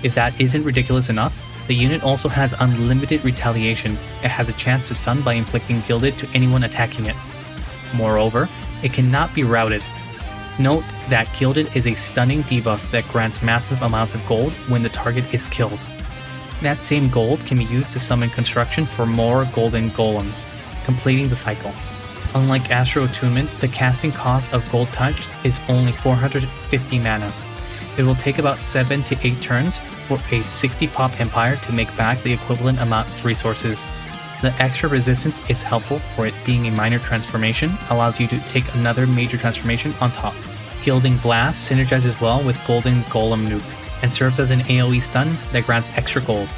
Speaker 1: If that isn't ridiculous enough, the unit also has unlimited retaliation. It has a chance to stun by inflicting Gilded to anyone attacking it. Moreover, it cannot be routed. Note that Gilded is a stunning debuff that grants massive amounts of gold when the target is killed. That same gold can be used to summon construction for more golden golems, completing the cycle. Unlike Astro Attunement, the casting cost of Gold Touch is only 450 mana. It will take about 7 to 8 turns for a 60 pop Empire to make back the equivalent amount of resources. The extra resistance is helpful for it being a minor transformation, allows you to take another major transformation on top. Gilding Blast synergizes well with Golden Golem Nuke, and serves as an AoE stun that grants extra gold.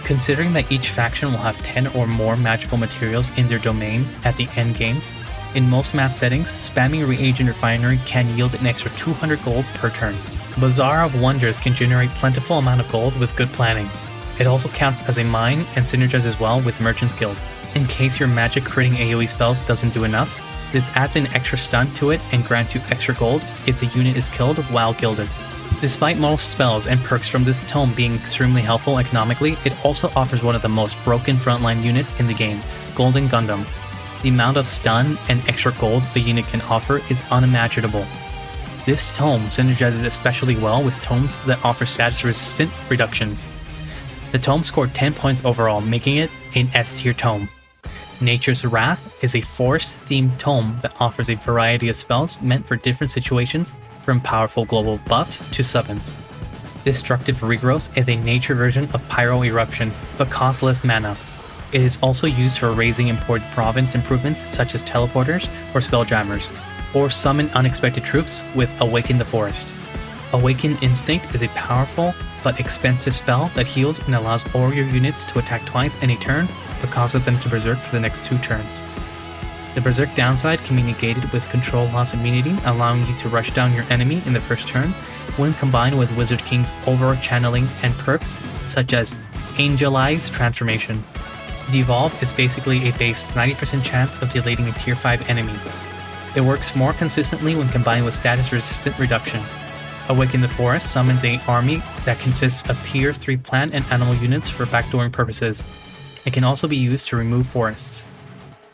Speaker 1: Considering that each faction will have 10 or more magical materials in their domain at the end game, in most map settings, spamming Reagent Refinery can yield an extra 200 gold per turn. Bazaar of Wonders can generate plentiful amount of gold with good planning. It also counts as a mine and synergizes well with Merchant's Guild. In case your magic critting AoE spells doesn't do enough, this adds an extra stun to it and grants you extra gold if the unit is killed while gilded. Despite most spells and perks from this tome being extremely helpful economically, it also offers one of the most broken frontline units in the game, Golden Gundam. The amount of stun and extra gold the unit can offer is unimaginable. This tome synergizes especially well with tomes that offer status resistant reductions. The tome scored 10 points overall, making it an S tier tome. Nature's Wrath is a forest-themed tome that offers a variety of spells meant for different situations, from powerful global buffs to summons. Destructive Regrowth is a nature version of Pyro Eruption, but costs less mana. It is also used for raising important province improvements such as teleporters or spelljammers, or summon unexpected troops with Awaken the Forest. Awaken Instinct is a powerful but expensive spell that heals and allows all your units to attack twice in a turn, but causes them to berserk for the next 2 turns. The berserk downside can be negated with control loss immunity, allowing you to rush down your enemy in the first turn, when combined with Wizard King's over channeling and perks such as Angelize Transformation. Devolve is basically a base 90% chance of deleting a tier 5 enemy. It works more consistently when combined with status resistant reduction. Awaken the Forest summons an army that consists of tier 3 plant and animal units for backdooring purposes. It can also be used to remove forests.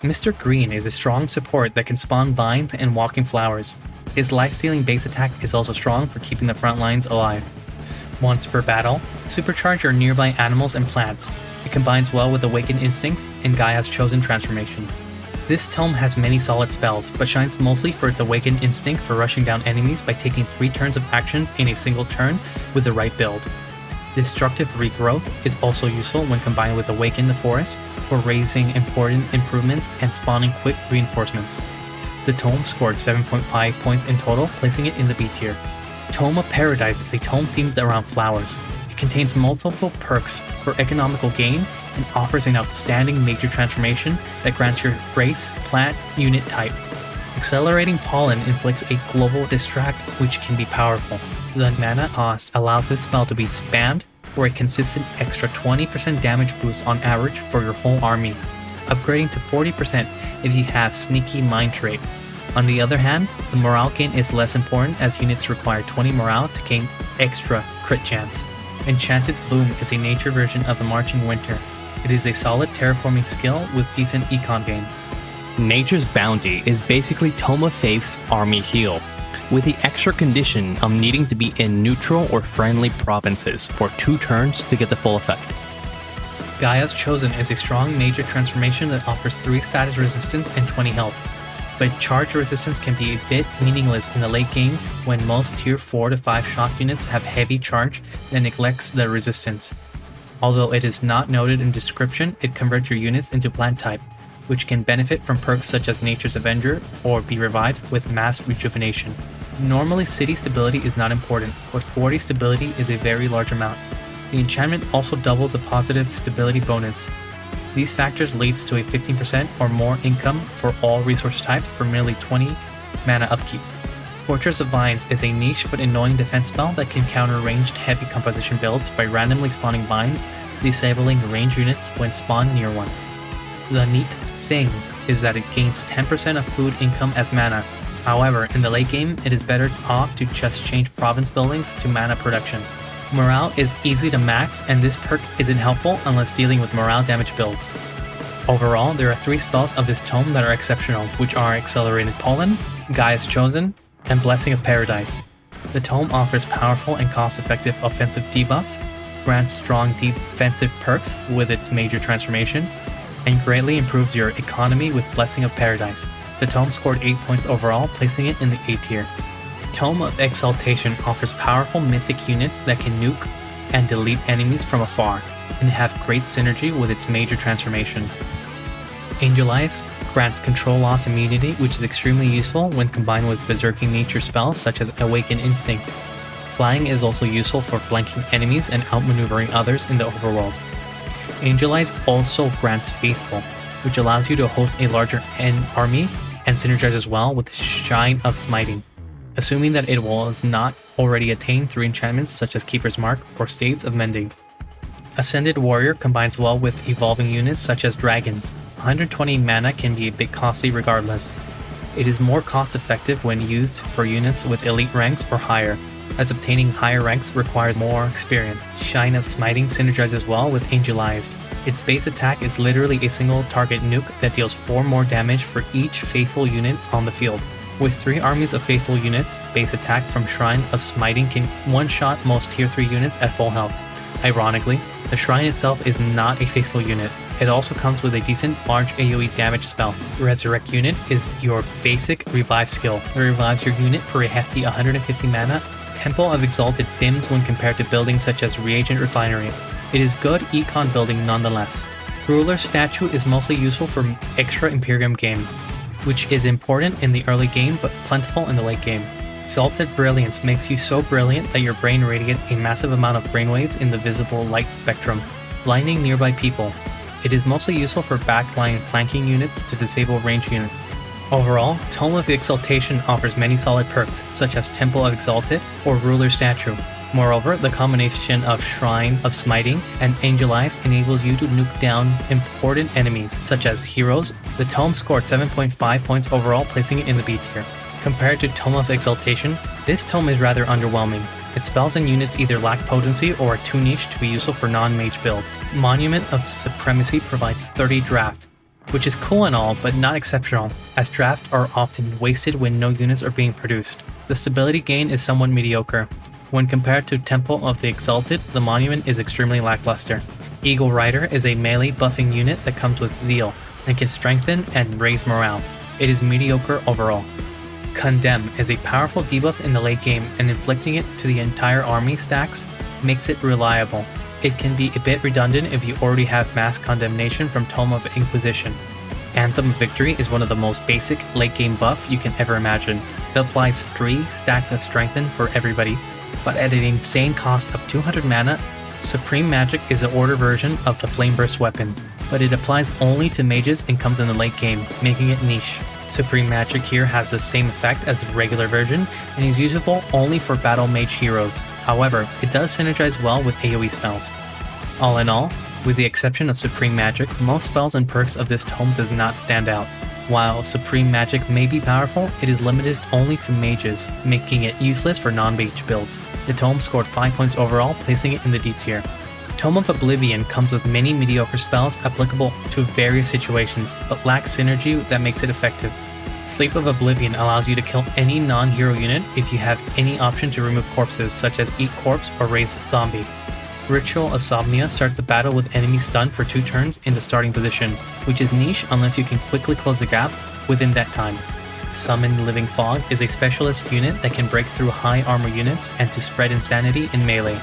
Speaker 1: Mr. Green is a strong support that can spawn vines and walking flowers. His life-stealing base attack is also strong for keeping the front lines alive. Once per battle, supercharge your nearby animals and plants. It combines well with Awakened Instincts and Gaia's Chosen Transformation. This tome has many solid spells, but shines mostly for its Awakened Instinct for rushing down enemies by taking 3 turns of actions in a single turn with the right build. Destructive Regrowth is also useful when combined with Awaken the Forest for raising important improvements and spawning quick reinforcements. The tome scored 7.5 points in total, placing it in the B tier. Tome of Paradise is a tome themed around flowers. It contains multiple perks for economical gain and offers an outstanding major transformation that grants your race, plant, unit type. Accelerating Pollen inflicts a global distract, which can be powerful. The mana cost allows this spell to be spammed for a consistent extra 20% damage boost on average for your whole army, upgrading to 40% if you have Sneaky Mind trait. On the other hand, the morale gain is less important as units require 20 morale to gain extra crit chance. Enchanted Bloom is a nature version of the Marching Winter. It is a solid terraforming skill with decent econ gain.
Speaker 3: Nature's Bounty is basically Tome of Faith's army heal, with the extra condition of needing to be in neutral or friendly provinces for 2 turns to get the full effect.
Speaker 1: Gaia's Chosen is a strong major transformation that offers 3 status resistance and 20 health, but charge resistance can be a bit meaningless in the late game when most tier 4 to 5 shock units have heavy charge that neglects the resistance. Although it is not noted in description, it converts your units into plant type, which can benefit from perks such as Nature's Avenger or be revived with mass rejuvenation. Normally city stability is not important, but 40 stability is a very large amount. The enchantment also doubles the positive stability bonus. These factors leads to a 15% or more income for all resource types for merely 20 mana upkeep. Fortress of Vines is a niche but annoying defense spell that can counter ranged heavy composition builds by randomly spawning vines, disabling range units when spawned near one. The neat thing is that it gains 10% of food income as mana. However, in the late game, it is better off to just change province buildings to mana production. Morale is easy to max, and this perk isn't helpful unless dealing with morale damage builds. Overall, there are 3 spells of this tome that are exceptional, which are Accelerated Pollen, Gaia's Chosen, and Blessing of Paradise. The tome offers powerful and cost-effective offensive debuffs, grants strong defensive perks with its major transformation, and greatly improves your economy with Blessing of Paradise. The tome scored 8 points overall, placing it in the A tier. Tome of Exaltation offers powerful mythic units that can nuke and delete enemies from afar, and have great synergy with its major transformation. Angel Eyes grants control loss immunity, which is extremely useful when combined with berserking nature spells such as Awaken Instinct. Flying is also useful for flanking enemies and outmaneuvering others in the overworld. Angel Eyes also grants Faithful, which allows you to host a larger army and synergizes well with Shine of Smiting, assuming that it was not already attained through enchantments such as Keeper's Mark or Staves of Mending. Ascended Warrior combines well with evolving units such as dragons. 120 mana can be a bit costly regardless. It is more cost effective when used for units with elite ranks or higher, as obtaining higher ranks requires more experience. Shine of Smiting synergizes well with Angelized. Its base attack is literally a single target nuke that deals 4 more damage for each faithful unit on the field. With 3 armies of faithful units, base attack from Shrine of Smiting can one-shot most tier 3 units at full health. Ironically, the Shrine itself is not a faithful unit. It also comes with a decent large AoE damage spell. Resurrect unit is your basic revive skill. It revives your unit for a hefty 150 mana. Temple of Exalted dims when compared to buildings such as Reagent Refinery. It is good econ building nonetheless. Ruler's Statue is mostly useful for extra Imperium game, which is important in the early game but plentiful in the late game. Exalted Brilliance makes you so brilliant that your brain radiates a massive amount of brainwaves in the visible light spectrum, blinding nearby people. It is mostly useful for backline flanking units to disable range units. Overall, Tome of Exaltation offers many solid perks, such as Temple of Exalted or Ruler's Statue. Moreover, the combination of Shrine of Smiting and Angel Eyes enables you to nuke down important enemies, such as heroes. The tome scored 7.5 points overall, placing it in the B tier. Compared to Tome of Exaltation, this tome is rather underwhelming. Its spells and units either lack potency or are too niche to be useful for non-mage builds. Monument of Supremacy provides 30 draft, which is cool and all, but not exceptional, as draft are often wasted when no units are being produced. The stability gain is somewhat mediocre. When compared to Temple of the Exalted, the Monument is extremely lackluster. Eagle Rider is a melee buffing unit that comes with Zeal, and can strengthen and raise morale. It is mediocre overall. Condemn is a powerful debuff in the late game, and inflicting it to the entire army stacks makes it reliable. It can be a bit redundant if you already have Mass Condemnation from Tome of Inquisition. Anthem of Victory is one of the most basic late game buff you can ever imagine. It applies 3 stacks of Strengthen for everybody, but at an insane cost of 200 mana. Supreme Magic is an order version of the Flame Burst weapon, but it applies only to mages and comes in the late game, making it niche. Supreme Magic here has the same effect as the regular version and is usable only for battle mage heroes. However, it does synergize well with AoE spells. All in all, with the exception of Supreme Magic, most spells and perks of this tome does not stand out. While Supreme Magic may be powerful, it is limited only to mages, making it useless for non-mage builds. The tome scored 5 points overall, placing it in the D tier. Tome of Oblivion comes with many mediocre spells applicable to various situations, but lacks synergy that makes it effective. Sleep of Oblivion allows you to kill any non-hero unit if you have any option to remove corpses, such as Eat Corpse or Raise Zombie. Ritual of Somnia starts the battle with enemy stun for 2 turns in the starting position, which is niche unless you can quickly close the gap within that time. Summon Living Fog is a specialist unit that can break through high armor units and to spread insanity in melee.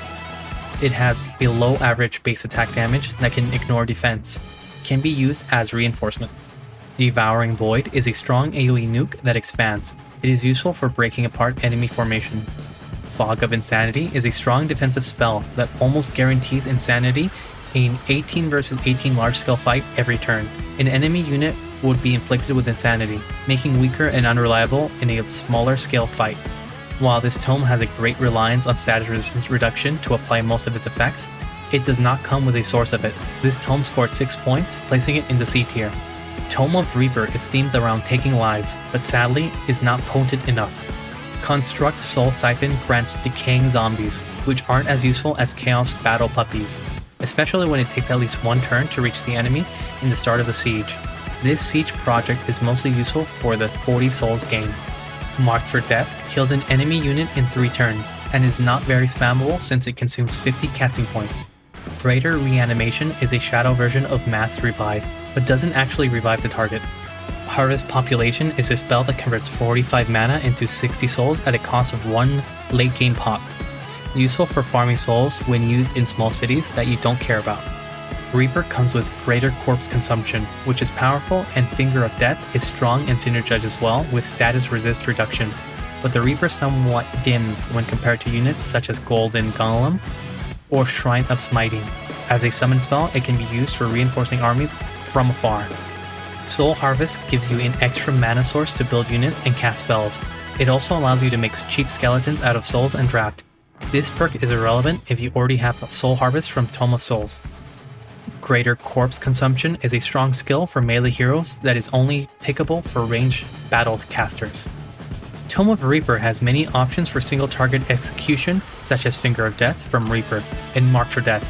Speaker 1: It has below average base attack damage that can ignore defense. Can be used as reinforcement. Devouring Void is a strong AoE nuke that expands. It is useful for breaking apart enemy formation. Fog of Insanity is a strong defensive spell that almost guarantees insanity in 18 versus 18 large-scale fight every turn. An enemy unit would be inflicted with insanity, making weaker and unreliable in a smaller scale fight. While this tome has a great reliance on status resistance reduction to apply most of its effects, it does not come with a source of it. This tome scored 6 points, placing it in the C tier. Tome of Reaper is themed around taking lives, but sadly is not potent enough. Construct Soul Siphon grants decaying zombies, which aren't as useful as Chaos Battle Puppies, especially when it takes at least 1 turn to reach the enemy in the start of the siege. This siege project is mostly useful for the 40 souls gain. Marked for Death kills an enemy unit in 3 turns, and is not very spammable since it consumes 50 casting points. Greater Reanimation is a shadow version of Mass Revive, but doesn't actually revive the target. Harvest Population is a spell that converts 45 mana into 60 souls at a cost of 1 late game pop. Useful for farming souls when used in small cities that you don't care about. Reaper comes with Greater Corpse Consumption, which is powerful, and Finger of Death is strong and synergizes well with status resist reduction, but the Reaper somewhat dims when compared to units such as Golden Golem or Shrine of Smiting. As a summon spell, it can be used for reinforcing armies from afar. Soul Harvest gives you an extra mana source to build units and cast spells. It also allows you to mix cheap skeletons out of souls and draft. This perk is irrelevant if you already have Soul Harvest from Tome of Souls. Greater Corpse Consumption is a strong skill for melee heroes that is only pickable for ranged battle casters. Tome of Reaper has many options for single target execution, such as Finger of Death from Reaper and Mark for Death.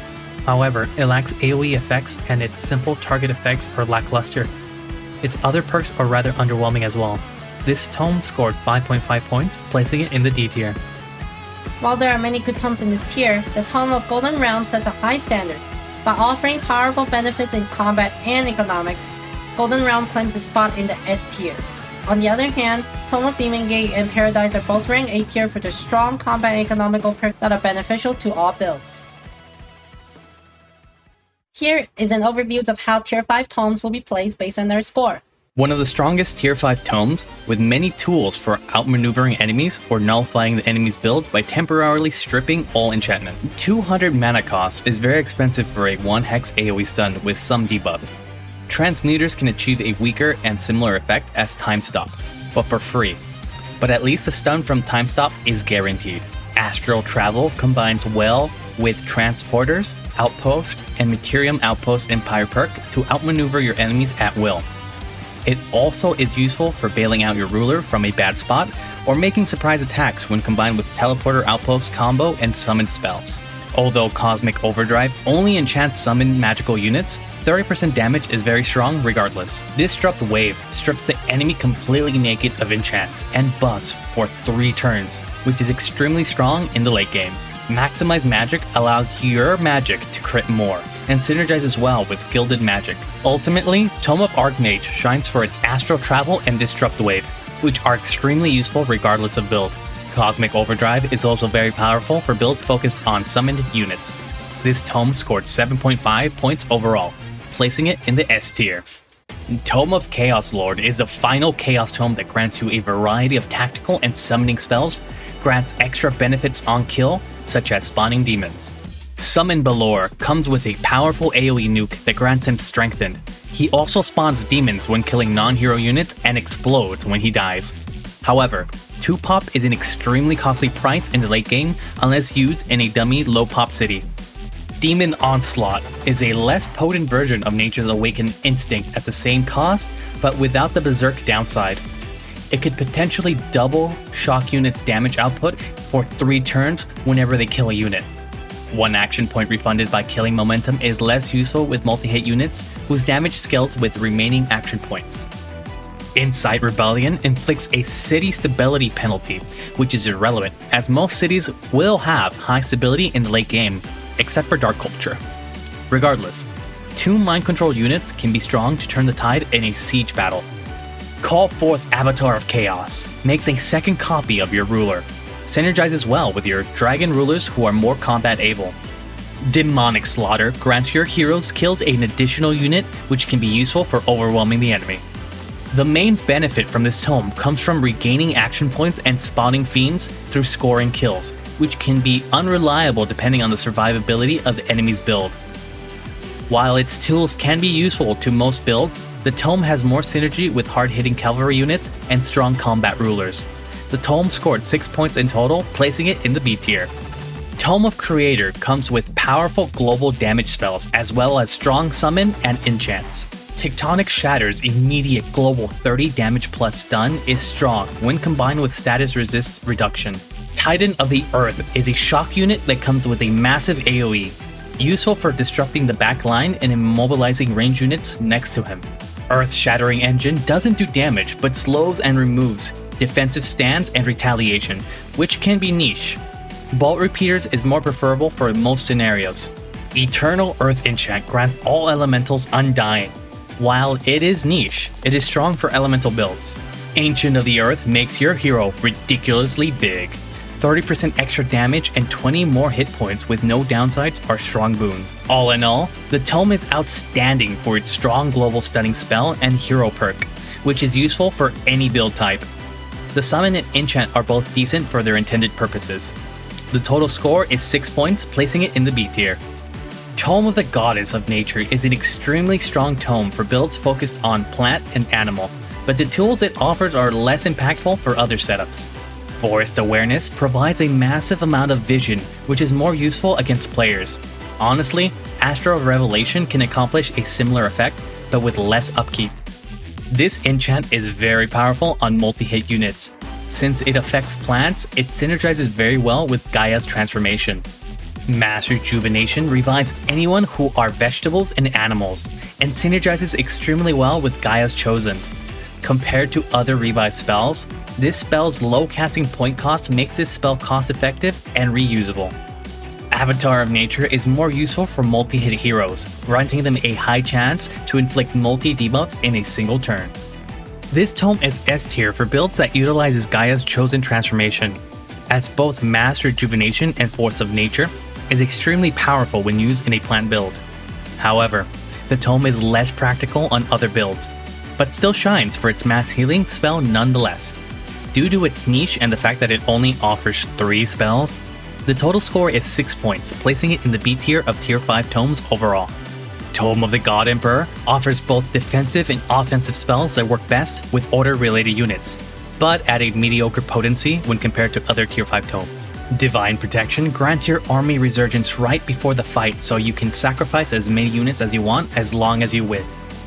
Speaker 1: However, it lacks AoE effects and its simple target effects are lackluster. Its other perks are rather underwhelming as well. This tome scored 5.5 points, placing it in the D tier.
Speaker 2: While there are many good tomes in this tier, the Tome of Golden Realm sets a high standard. By offering powerful benefits in combat and economics, Golden Realm claims a spot in the S tier. On the other hand, Tome of Demon Gate and Paradise are both ranked A tier for their strong combat and economical perks that are beneficial to all builds. Here is an overview of how Tier 5 tomes will be placed based on their score.
Speaker 3: One of the strongest Tier 5 tomes, with many tools for outmaneuvering enemies or nullifying the enemy's build by temporarily stripping all enchantment. 200 mana cost is very expensive for a 1 hex AoE stun with some debuff. Transmuters can achieve a weaker and similar effect as Time Stop, but for free. But at least a stun from Time Stop is guaranteed. Astral Travel combines well with Transporters, Outpost, and Materium Outpost Empire perk to outmaneuver your enemies at will. It also is useful for bailing out your ruler from a bad spot or making surprise attacks when combined with Teleporter Outpost combo and summon spells. Although Cosmic Overdrive only enchants summoned magical units, 30% damage is very strong regardless. Disrupt Wave strips the enemy completely naked of enchants and buffs for 3 turns, which is extremely strong in the late game. Maximize Magic allows your magic to crit more, and synergizes well with Gilded Magic. Ultimately, Tome of Archmage shines for its Astral Travel and Disrupt Wave, which are extremely useful regardless of build. Cosmic Overdrive is also very powerful for builds focused on summoned units. This tome scored 7.5 points overall, placing it in the S tier. Tome of Chaos Lord is the final Chaos Tome that grants you a variety of tactical and summoning spells, grants extra benefits on kill, such as spawning demons. Summon Balor comes with a powerful AoE nuke that grants him Strengthened. He also spawns demons when killing non-hero units and explodes when he dies. However, 2-pop is an extremely costly price in the late game unless used in a dummy low-pop city. Demon Onslaught is a less potent version of Nature's Awakened Instinct at the same cost, but without the Berserk downside. It could potentially double shock units' damage output for 3 turns whenever they kill a unit. 1 action point refunded by killing momentum is less useful with multi-hit units whose damage scales with remaining action points. Incite Rebellion inflicts a city stability penalty, which is irrelevant as most cities will have high stability in the late game, except for Dark Culture. Regardless, 2 mind control units can be strong to turn the tide in a siege battle. Call forth Avatar of Chaos makes a second copy of your ruler, synergizes well with your dragon rulers who are more combat able. Demonic Slaughter grants your heroes kills an additional unit which can be useful for overwhelming the enemy. The main benefit from this tome comes from regaining action points and spawning fiends through scoring kills, which can be unreliable depending on the survivability of the enemy's build. While its tools can be useful to most builds, the tome has more synergy with hard-hitting cavalry units and strong combat rulers. The tome scored 6 points in total, placing it in the B tier. Tome of Creator comes with powerful global damage spells as well as strong summon and enchants. Tectonic Shatter's immediate global 30 damage plus stun is strong when combined with status resist reduction. Titan of the Earth is a shock unit that comes with a massive AoE, useful for disrupting the back line and immobilizing range units next to him. Earth Shattering Engine doesn't do damage but slows and removes defensive stands and retaliation, which can be niche. Bolt Repeaters is more preferable for most scenarios. Eternal Earth enchant grants all elementals undying. While it is niche, it is strong for elemental builds. Ancient of the Earth makes your hero ridiculously big. 30% extra damage and 20 more hit points with no downsides are strong boon. All in all, the Tome is outstanding for its strong global stunning spell and hero perk, which is useful for any build type. The summon and enchant are both decent for their intended purposes. The total score is 6 points, placing it in the B tier. Tome of the Goddess of Nature is an extremely strong tome for builds focused on plant and animal, but the tools it offers are less impactful for other setups. Forest Awareness provides a massive amount of vision, which is more useful against players. Honestly, Astral Revelation can accomplish a similar effect, but with less upkeep. This enchant is very powerful on multi-hit units. Since it affects plants, it synergizes very well with Gaia's transformation. Mass Rejuvenation revives anyone who are vegetables and animals, and synergizes extremely well with Gaia's Chosen. Compared to other revive spells, this spell's low casting point cost makes this spell cost effective and reusable. Avatar of Nature is more useful for multi-hit heroes, granting them a high chance to inflict multi-debuffs in a single turn. This tome is S tier for builds that utilizes Gaia's Chosen transformation, as both Mass Rejuvenation and Force of Nature is extremely powerful when used in a plant build. However, the tome is less practical on other builds, but still shines for its mass healing spell nonetheless. Due to its niche and the fact that it only offers 3 spells, the total score is 6 points, placing it in the B tier of tier 5 tomes overall. Tome of the God Emperor offers both defensive and offensive spells that work best with order-related units, but at a mediocre potency when compared to other tier 5 tomes. Divine Protection grants your army resurgence right before the fight, so you can sacrifice as many units as you want as long as you win.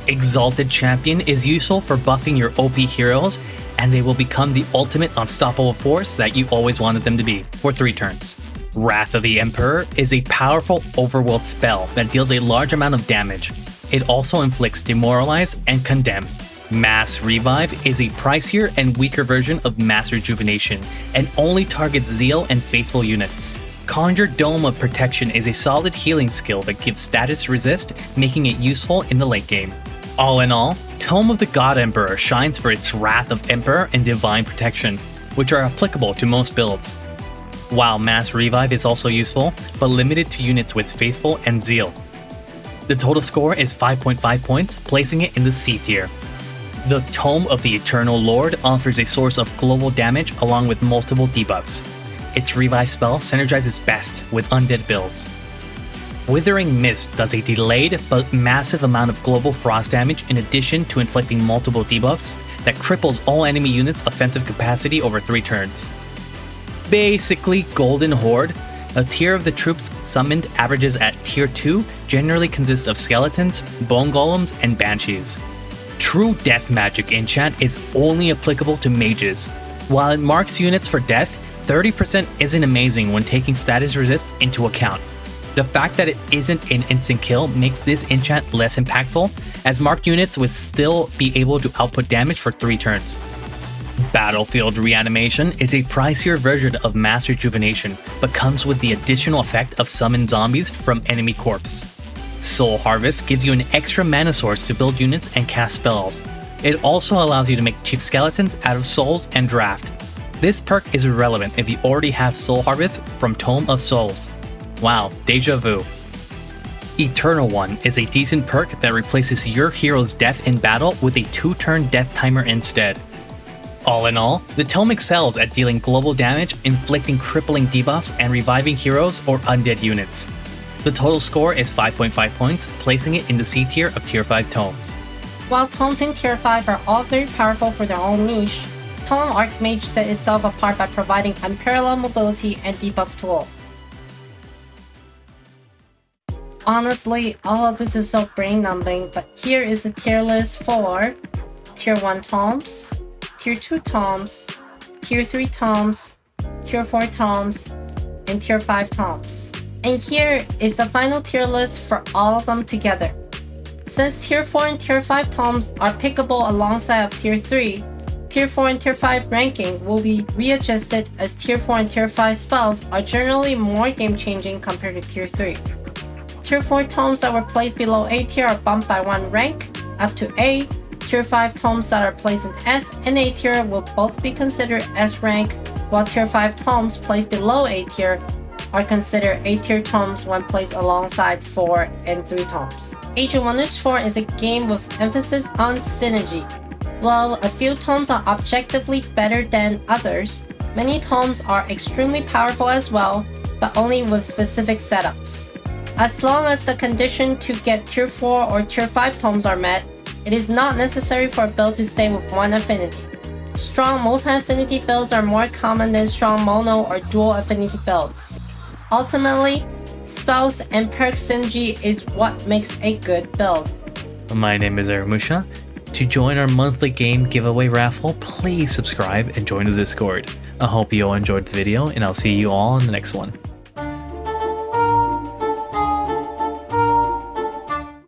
Speaker 3: Exalted Champion is useful for buffing your OP heroes, and they will become the ultimate unstoppable force that you always wanted them to be for 3 turns. Wrath of the Emperor is a powerful overworld spell that deals a large amount of damage. It also inflicts Demoralize and Condemn. Mass Revive is a pricier and weaker version of Mass Rejuvenation, and only targets Zeal and Faithful units. Conjure Dome of Protection is a solid healing skill that gives status resist, making it useful in the late game. All in all, Tome of the God Emperor shines for its Wrath of Emperor and Divine Protection, which are applicable to most builds. While Mass Revive is also useful, but limited to units with Faithful and Zeal. The total score is 5.5 points, placing it in the C tier. The Tome of the Eternal Lord offers a source of global damage along with multiple debuffs. Its Revive spell synergizes best with undead builds. Withering Mist does a delayed but massive amount of global frost damage in addition to inflicting multiple debuffs that cripples all enemy units' offensive capacity over 3 turns. Basically, Golden Horde, a tier of the troops summoned averages at tier 2 generally consists of skeletons, bone golems, and banshees. True Death Magic enchant is only applicable to mages. While it marks units for death, 30% isn't amazing when taking status resist into account. The fact that it isn't an instant kill makes this enchant less impactful, as marked units would still be able to output damage for 3 turns. Battlefield Reanimation is a pricier version of Mass Rejuvenation, but comes with the additional effect of summon zombies from enemy corpse. Soul Harvest gives you an extra mana source to build units and cast spells. It also allows you to make cheap skeletons out of souls and draft. This perk is irrelevant if you already have Soul Harvest from Tome of Souls. Wow, deja vu. Eternal One is a decent perk that replaces your hero's death in battle with a 2-turn death timer instead. All in all, the tome excels at dealing global damage, inflicting crippling debuffs, and reviving heroes or undead units. The total score is 5.5 points, placing it in the C tier of tier 5 tomes.
Speaker 2: While tomes in tier 5 are all very powerful for their own niche, Tome Archmage set itself apart by providing unparalleled mobility and debuff tool. Honestly, all of this is so brain-numbing, but here is the tier list for tier 1 tomes, tier 2 tomes, tier 3 tomes, tier 4 tomes, and tier 5 tomes. And here is the final tier list for all of them together. Since tier 4 and tier 5 tomes are pickable alongside of tier 3, tier 4 and tier 5 ranking will be readjusted as tier 4 and tier 5 spells are generally more game-changing compared to tier 3. Tier 4 tomes that were placed below A tier are bumped by 1 rank up to A. Tier 5 tomes that are placed in S and A tier will both be considered S rank, while Tier 5 tomes placed below A tier are considered A tier tomes when placed alongside 4 and 3 tomes. Age of Wonders 4 is a game with emphasis on synergy. While a few tomes are objectively better than others, many tomes are extremely powerful as well, but only with specific setups. As long as the condition to get Tier 4 or Tier 5 tomes are met, it is not necessary for a build to stay with one affinity. Strong multi-affinity builds are more common than strong mono or dual affinity builds. Ultimately, spells and perk synergy is what makes a good build.
Speaker 3: My name is Eramusha. To join our monthly game giveaway raffle, please subscribe and join the Discord. I hope you all enjoyed the video, and I'll see you all in the next one.